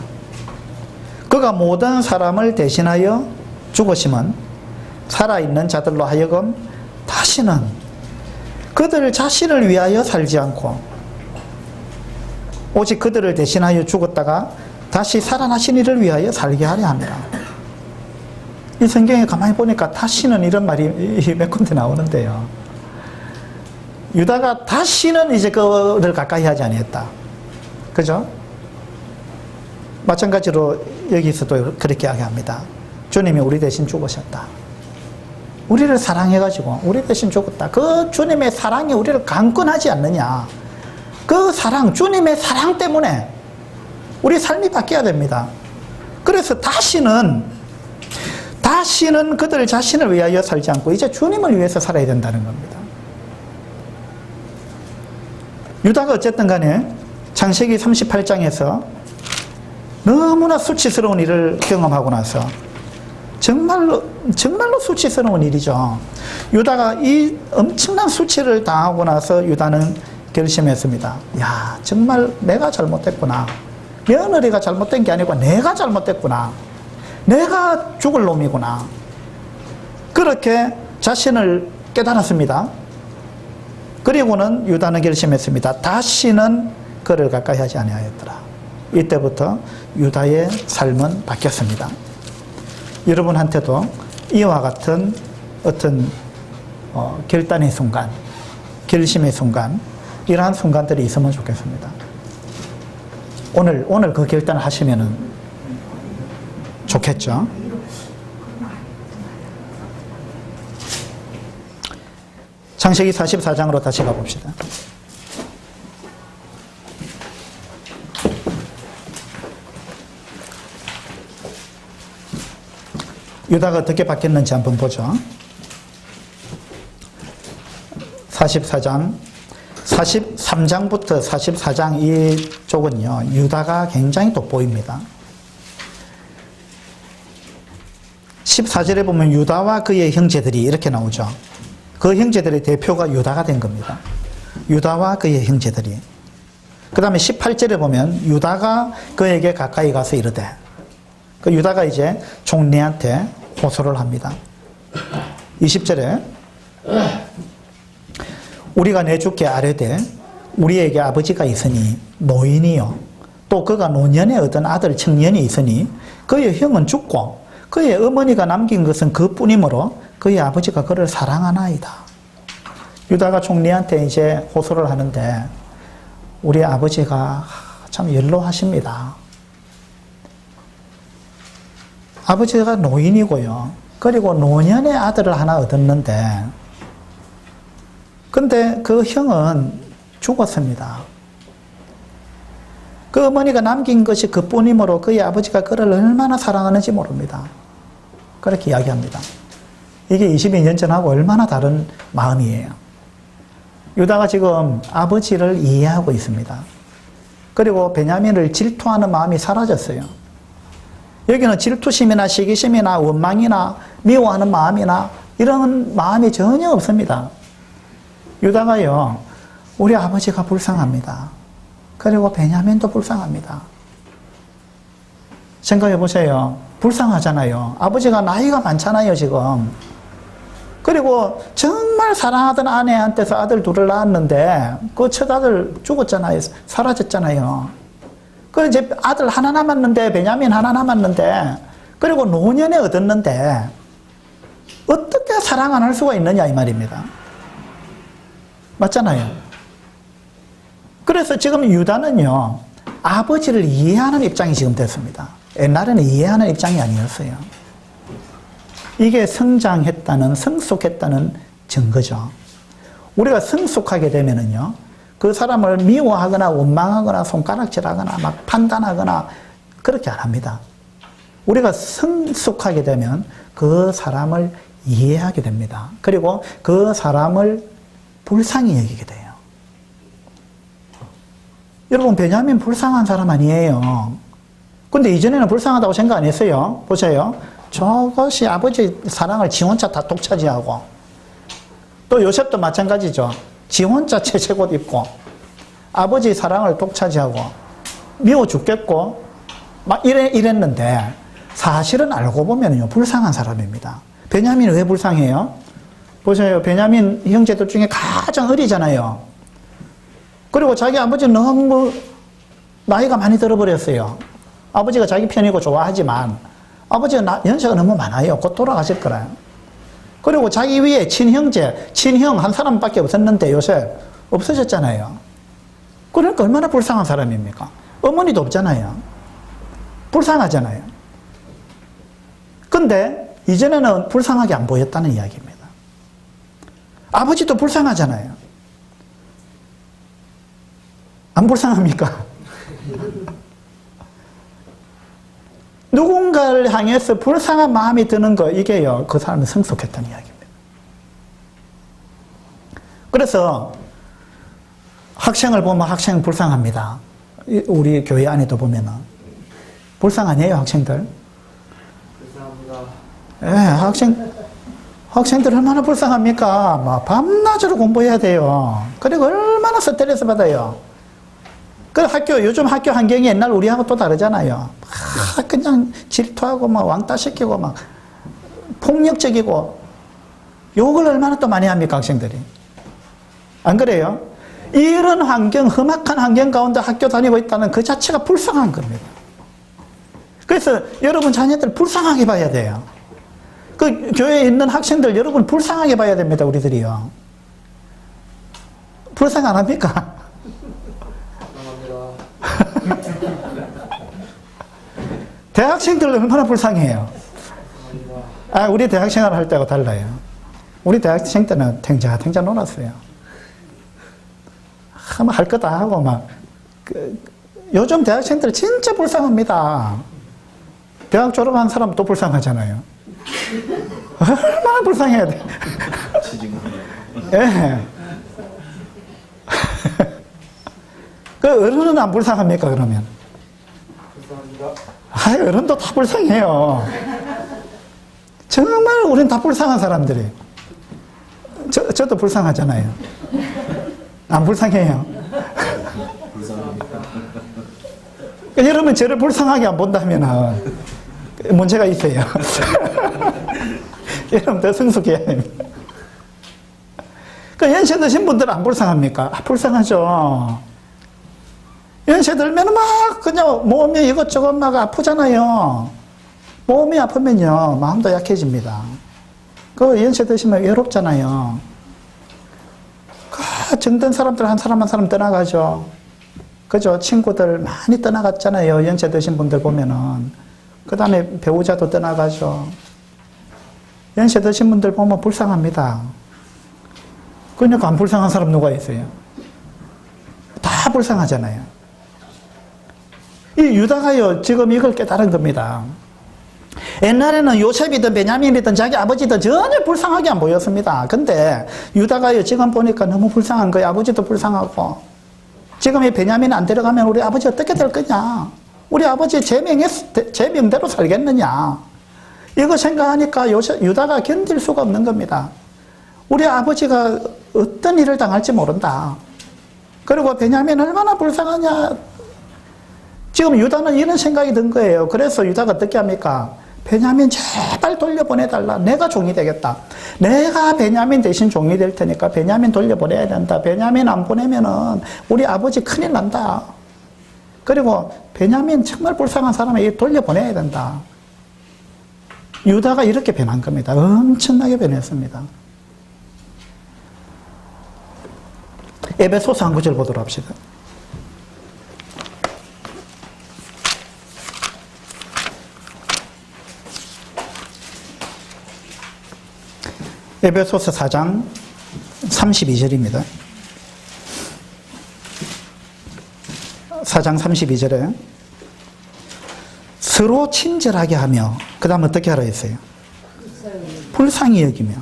그가 모든 사람을 대신하여 죽으심은 살아있는 자들로 하여금 다시는 그들 자신을 위하여 살지 않고 오직 그들을 대신하여 죽었다가 다시 살아나신 이를 위하여 살게 하려 합니다. 이 성경에 가만히 보니까 다시는 이런 말이 몇 군데 나오는데요. 유다가 다시는 이제 그를 가까이 하지 아니했다. 그죠? 마찬가지로 여기서도 그렇게 이야기합니다. 주님이 우리 대신 죽으셨다. 우리를 사랑해가지고 우리 대신 죽었다. 그 주님의 사랑이 우리를 강권하지 않느냐. 그 사랑, 주님의 사랑 때문에 우리 삶이 바뀌어야 됩니다. 그래서 다시는 그들 자신을 위하여 살지 않고 이제 주님을 위해서 살아야 된다는 겁니다. 유다가 어쨌든 간에 창세기 38장에서 너무나 수치스러운 일을 경험하고 나서 정말로 수치스러운 일이죠. 유다가 이 엄청난 수치를 당하고 나서 유다는 결심했습니다. 야, 정말 내가 잘못했구나. 며느리가 잘못된 게 아니고 내가 잘못됐구나. 내가 죽을 놈이구나. 그렇게 자신을 깨달았습니다. 그리고는 유다는 결심했습니다. 다시는 그를 가까이 하지 아니하였더라. 이때부터 유다의 삶은 바뀌었습니다. 여러분한테도 이와 같은 어떤 결단의 순간, 결심의 순간, 이러한 순간들이 있으면 좋겠습니다. 오늘 그 결단을 하시면은 좋겠죠. 창세기 44장으로 다시 가봅시다. 유다가 어떻게 바뀌었는지 한번 보죠. 44장 43장부터 44장 이쪽은요, 유다가 굉장히 돋보입니다. 14절에 보면 유다와 그의 형제들이 이렇게 나오죠. 그 형제들의 대표가 유다가 된 겁니다. 유다와 그의 형제들이. 그 다음에 18절에 보면 유다가 그에게 가까이 가서 이르되, 그 유다가 이제 총리한테 호소를 합니다. 20절에 우리가 내 주께 아뢰되 우리에게 아버지가 있으니 노인이요 또 그가 노년에 얻은 아들 청년이 있으니 그의 형은 죽고 그의 어머니가 남긴 것은 그뿐이므로 그의 아버지가 그를 사랑하나이다. 유다가 총리한테 이제 호소를 하는데 우리 아버지가 참 연로하십니다. 아버지가 노인이고요. 그리고 노년의 아들을 하나 얻었는데 근데 그 형은 죽었습니다. 그 어머니가 남긴 것이 그뿐이므로 그의 아버지가 그를 얼마나 사랑하는지 모릅니다. 그렇게 이야기합니다. 이게 22년 전하고 얼마나 다른 마음이에요. 유다가 지금 아버지를 이해하고 있습니다. 그리고 베냐민을 질투하는 마음이 사라졌어요. 여기는 질투심이나 시기심이나 원망이나 미워하는 마음이나 이런 마음이 전혀 없습니다. 유다가요, 우리 아버지가 불쌍합니다. 그리고 베냐민도 불쌍합니다. 생각해 보세요. 불쌍하잖아요. 아버지가 나이가 많잖아요, 지금. 그리고 정말 사랑하던 아내한테서 아들 둘을 낳았는데 그 첫 아들 죽었잖아요. 사라졌잖아요. 그리고 이제 아들 하나 남았는데, 베냐민 하나 남았는데, 그리고 노년에 얻었는데 어떻게 사랑 안 할 수가 있느냐 이 말입니다. 맞잖아요. 그래서 지금 유다는요, 아버지를 이해하는 입장이 지금 됐습니다. 옛날에는 이해하는 입장이 아니었어요. 이게 성장했다는, 성숙했다는 증거죠. 우리가 성숙하게 되면은요, 그 사람을 미워하거나 원망하거나 손가락질하거나 막 판단하거나 그렇게 안 합니다. 우리가 성숙하게 되면 그 사람을 이해하게 됩니다. 그리고 그 사람을 불쌍히 여기게 돼요. 여러분, 베냐민 불쌍한 사람 아니에요. 근데 이전에는 불쌍하다고 생각 안 했어요. 보세요. 저것이 아버지 사랑을 지 혼자 다 독차지하고, 또 요셉도 마찬가지죠. 지 혼자 채색옷 입고 아버지 사랑을 독차지하고 미워 죽겠고 막 이랬는데 사실은 알고 보면요, 불쌍한 사람입니다. 베냐민은 왜 불쌍해요? 보세요. 베냐민 형제들 중에 가장 어리잖아요. 그리고 자기 아버지는 너무 나이가 많이 들어버렸어요. 아버지가 자기 편이고 좋아하지만 아버지가 연세가 너무 많아요. 곧 돌아가실 거라요. 그리고 자기 위에 친형제, 친형 한 사람밖에 없었는데 요새 없어졌잖아요. 그러니까 얼마나 불쌍한 사람입니까? 어머니도 없잖아요. 불쌍하잖아요. 근데 이전에는 불쌍하게 안 보였다는 이야기입니다. 아버지도 불쌍하잖아요. 안 불쌍합니까? 누군가를 향해서 불쌍한 마음이 드는 거, 이게요, 그 사람이 성숙했다는 이야기입니다. 그래서 학생을 보면 학생 불쌍합니다. 우리 교회 안에도 보면은 불쌍하네요, 학생들. 불쌍합니다. 예, 학생들 얼마나 불쌍합니까? 막 밤낮으로 공부해야 돼요. 그리고 얼마나 스트레스 받아요. 그 요즘 학교 환경이 옛날 우리하고 또 다르잖아요. 그냥 질투하고 막 왕따 시키고 막 폭력적이고 욕을 얼마나 또 많이 합니까, 학생들이? 안 그래요? 이런 환경, 험악한 환경 가운데 학교 다니고 있다는 그 자체가 불쌍한 겁니다. 그래서 여러분 자녀들 불쌍하게 봐야 돼요. 그 교회에 있는 학생들 여러분 불쌍하게 봐야 됩니다, 우리들이요. 불쌍 안 합니까? 대학생들 얼마나 불쌍해요. 우리 대학생활 할 때하고 달라요. 우리 대학생 때는 탱자 놀았어요. 할 거 다 하고 막. 요즘 대학생들 진짜 불쌍합니다. 대학 졸업한 사람 또 불쌍하잖아요. 얼마나 불쌍해야 돼. 예. 그 어른은 안 불쌍합니까, 그러면? 어른도 다 불쌍해요. 정말 우린 다 불쌍한 사람들이. 저도 불쌍하잖아요. 안 불쌍해요. 불쌍합니다. 여러분 저를 불쌍하게 안 본다면 문제가 있어요. 여러분 더 성숙해야 됩니다. 그 연세 드신 분들은 안 불쌍합니까? 아, 불쌍하죠. 연세 들면 막 그냥 몸이 이것저것 막 아프잖아요. 몸이 아프면요 마음도 약해집니다. 그 연세 드시면 외롭잖아요. 그 정든 사람들 한 사람 한 사람 떠나가죠. 그죠? 친구들 많이 떠나갔잖아요. 연세 드신 분들 보면은. 그 다음에 배우자도 떠나가죠. 연세 드신 분들 보면 불쌍합니다. 그러니까 안 불쌍한 사람 누가 있어요? 다 불쌍하잖아요. 이 유다가요, 지금 이걸 깨달은 겁니다. 옛날에는 요셉이든 베냐민이든 자기 아버지든 전혀 불쌍하게 안 보였습니다. 근데 유다가요, 지금 보니까 너무 불쌍한 거예요. 아버지도 불쌍하고. 지금 이 베냐민 안 데려가면 우리 아버지 어떻게 될 거냐? 우리 아버지 제 명대로 살겠느냐? 이거 생각하니까 유다가 견딜 수가 없는 겁니다. 우리 아버지가 어떤 일을 당할지 모른다. 그리고 베냐민 얼마나 불쌍하냐. 지금 유다는 이런 생각이 든 거예요. 그래서 유다가 어떻게 합니까? 베냐민 제발 돌려보내달라. 내가 종이 되겠다. 내가 베냐민 대신 종이 될 테니까 베냐민 돌려보내야 된다. 베냐민 안 보내면은 우리 아버지 큰일 난다. 그리고 베냐민 정말 불쌍한 사람에게 돌려보내야 된다. 유다가 이렇게 변한 겁니다. 엄청나게 변했습니다. 에베소서 한 구절 보도록 합시다. 에베소서 4장 32절입니다. 4장 32절에 서로 친절하게 하며 그 다음 어떻게 하라 했어요? 불쌍히 여기며.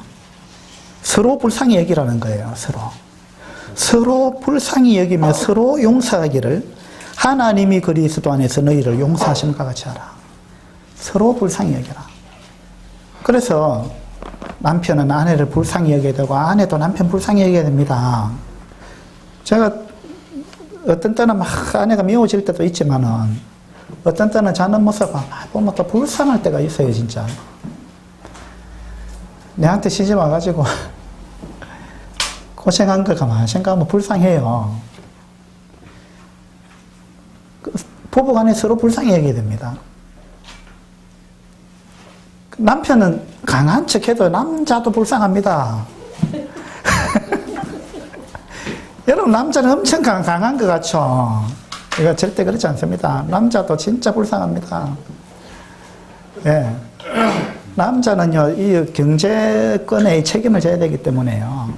서로 불쌍히 여기라는 거예요. 서로 불쌍히 여기며 서로 용서하기를 하나님이 그리스도 안에서 너희를 용서하심과 같이 하라. 서로 불쌍히 여겨라. 그래서 남편은 아내를 불쌍히 여겨야 되고 아내도 남편 불쌍히 여겨야 됩니다. 제가 어떤 때는 막 아내가 미워질 때도 있지만은 어떤 때는 자는 모습 보면 또 불쌍할 때가 있어요, 진짜. 내한테 시집 와가지고 고생한 걸 가만히 생각하면 불쌍해요. 부부간에 서로 불쌍히 여겨야 됩니다. 남편은 강한 척 해도 남자도 불쌍합니다. 여러분, 남자는 엄청 강한 것 같죠? 이거 절대 그렇지 않습니다. 남자도 진짜 불쌍합니다. 예. 남자는요, 이 경제권의 책임을 져야 되기 때문에요.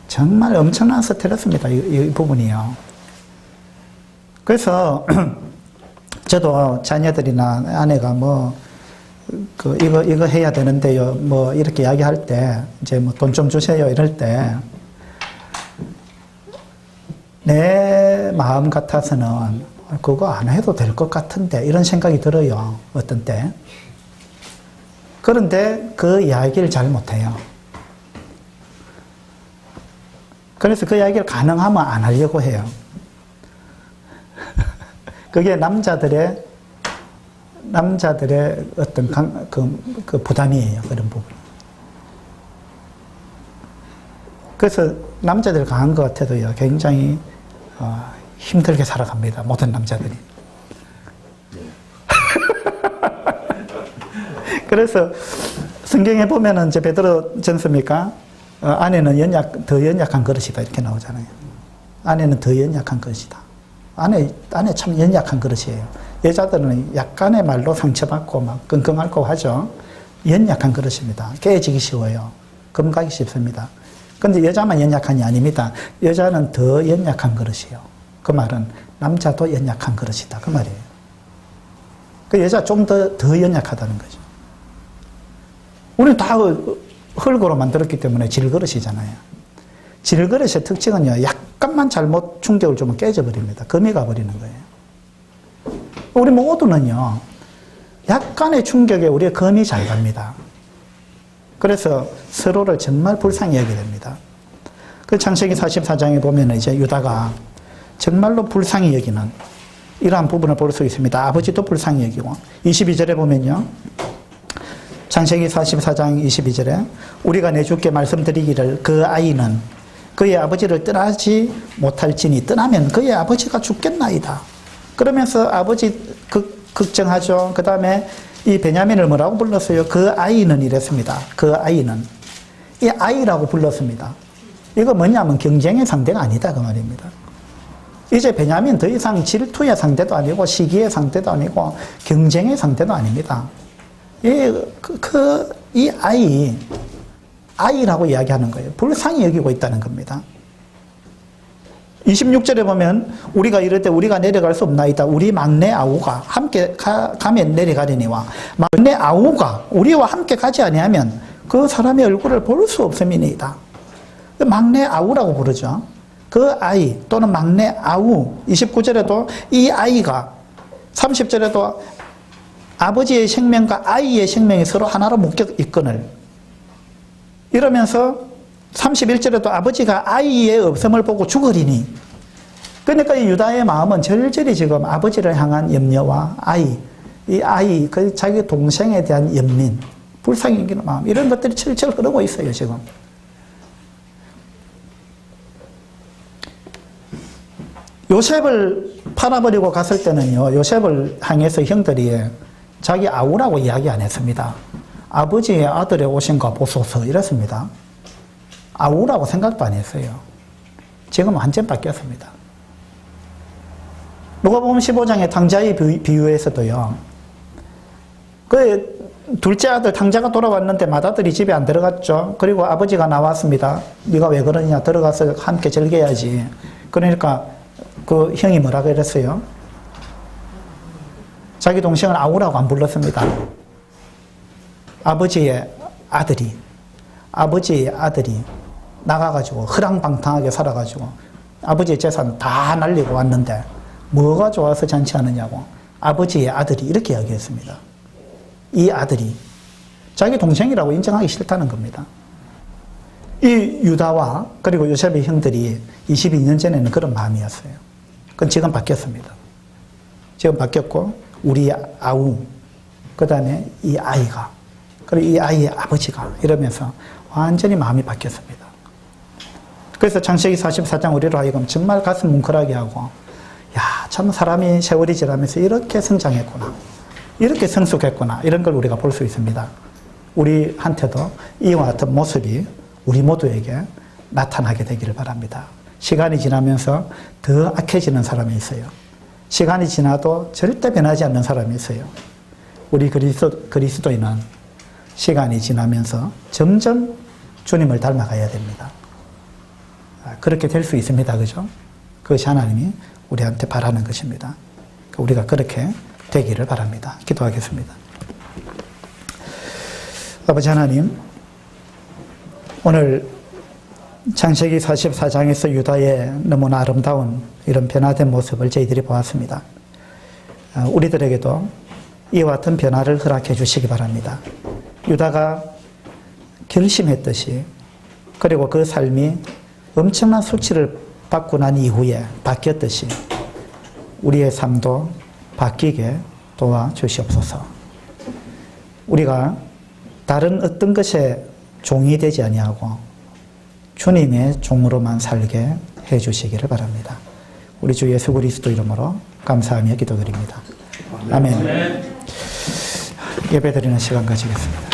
정말 엄청난 스트레스입니다. 이 부분이요. 그래서 저도 자녀들이나 아내가 이거 해야 되는데요. 이렇게 이야기할 때, 이제 돈 좀 주세요. 이럴 때, 내 마음 같아서는 그거 안 해도 될 것 같은데, 이런 생각이 들어요. 어떤 때. 그런데 그 이야기를 잘 못해요. 그래서 그 이야기를 가능하면 안 하려고 해요. 그게 남자들의 어떤 그 부담이에요. 그런 부분. 그래서 남자들 강한 것 같아도요, 굉장히 힘들게 살아갑니다. 모든 남자들이. 그래서 성경에 보면은 이제 베드로 전서입니까? 아내는 더 연약한 그릇이다 이렇게 나오잖아요. 아내는 더 연약한 그릇이다. 아내 참 연약한 그릇이에요. 여자들은 약간의 말로 상처받고 막 끙끙 앓고 하죠. 연약한 그릇입니다. 깨지기 쉬워요. 금가기 쉽습니다. 근데 여자만 연약한이 아닙니다. 여자는 더 연약한 그릇이에요. 그 말은 남자도 연약한 그릇이다. 그 말이에요. 그 여자 좀 더 연약하다는 거죠. 우리는 다 흙으로 만들었기 때문에 질그릇이잖아요. 질그릇의 특징은요, 약간만 잘못 충격을 주면 깨져버립니다. 금이 가버리는 거예요. 우리 모두는요, 약간의 충격에 우리의 금이 잘 갑니다. 그래서 서로를 정말 불쌍히 여기게 됩니다. 그 창세기 44장에 보면 이제 유다가 정말로 불쌍히 여기는 이러한 부분을 볼 수 있습니다. 아버지도 불쌍히 여기고 22절에 보면요. 창세기 44장 22절에 우리가 내 주께 말씀드리기를 그 아이는 그의 아버지를 떠나지 못할지니 떠나면 그의 아버지가 죽겠나이다. 그러면서 아버지 걱정하죠. 그 다음에 이 베냐민을 뭐라고 불렀어요? 그 아이는 이랬습니다. 그 아이는. 이 아이라고 불렀습니다. 이거 뭐냐면 경쟁의 상대가 아니다 그 말입니다. 이제 베냐민 더 이상 질투의 상대도 아니고 시기의 상대도 아니고 경쟁의 상대도 아닙니다. 이 아이라고 이야기하는 거예요. 불쌍히 여기고 있다는 겁니다. 26절에 보면 우리가 이럴 때 우리가 내려갈 수 없나이다. 우리 막내 아우가 함께 가면 내려가려니와 막내 아우가 우리와 함께 가지 아니하면 그 사람의 얼굴을 볼 수 없음이니이다. 막내 아우라고 부르죠. 그 아이 또는 막내 아우 29절에도 이 아이가 30절에도 아버지의 생명과 아이의 생명이 서로 하나로 묶여 있거늘 이러면서 31절에도 아버지가 아이의 없음을 보고 죽으리니 그러니까 이 유다의 마음은 절절히 지금 아버지를 향한 염려와 이 아이 그 자기 동생에 대한 연민 불쌍히 여기는 마음 이런 것들이 철철 흐르고 있어요 지금. 요셉을 팔아버리고 갔을 때는요 요셉을 향해서 형들이 자기 아우라고 이야기 안 했습니다. 아버지의 아들의 오신가 보소서 이랬습니다. 아우라고 생각도 안 했어요. 지금 완전 바뀌었습니다. 누가복음 15장의 탕자의 비유에서도요. 그 둘째 아들 탕자가 돌아왔는데 맏아들이 집에 안 들어갔죠. 그리고 아버지가 나왔습니다. 네가 왜 그러냐 들어가서 함께 즐겨야지. 그러니까 그 형이 뭐라 그랬어요? 자기 동생을 아우라고 안 불렀습니다. 아버지의 아들이 나가가지고 허랑방탕하게 살아가지고 아버지의 재산 다 날리고 왔는데 뭐가 좋아서 잔치하느냐고 아버지의 아들이 이렇게 이야기했습니다. 이 아들이 자기 동생이라고 인정하기 싫다는 겁니다. 이 유다와 그리고 요셉의 형들이 22년 전에는 그런 마음이었어요. 그건 지금 바뀌었습니다. 지금 바뀌었고 우리 아우 그 다음에 이 아이가 그리고 이 아이의 아버지가 이러면서 완전히 마음이 바뀌었습니다. 그래서 창세기 44장 우리로 하여금 정말 가슴 뭉클하게 하고 야, 참 사람이 세월이 지나면서 이렇게 성장했구나. 이렇게 성숙했구나. 이런 걸 우리가 볼 수 있습니다. 우리한테도 이와 같은 모습이 우리 모두에게 나타나게 되기를 바랍니다. 시간이 지나면서 더 악해지는 사람이 있어요. 시간이 지나도 절대 변하지 않는 사람이 있어요. 우리 그리스도인은 시간이 지나면서 점점 주님을 닮아가야 됩니다. 그렇게 될 수 있습니다. 그죠? 그것이 하나님이 우리한테 바라는 것입니다. 우리가 그렇게 되기를 바랍니다. 기도하겠습니다. 아버지 하나님, 오늘 창세기 44장에서 유다의 너무나 아름다운 이런 변화된 모습을 저희들이 보았습니다. 우리들에게도 이와 같은 변화를 허락해 주시기 바랍니다. 유다가 결심했듯이 그리고 그 삶이 엄청난 수치를 받고 난 이후에 바뀌었듯이 우리의 삶도 바뀌게 도와주시옵소서. 우리가 다른 어떤 것에 종이 되지 아니하고 주님의 종으로만 살게 해주시기를 바랍니다. 우리 주 예수 그리스도 이름으로 감사하며 기도드립니다. 아멘. 예배드리는 시간 가지겠습니다.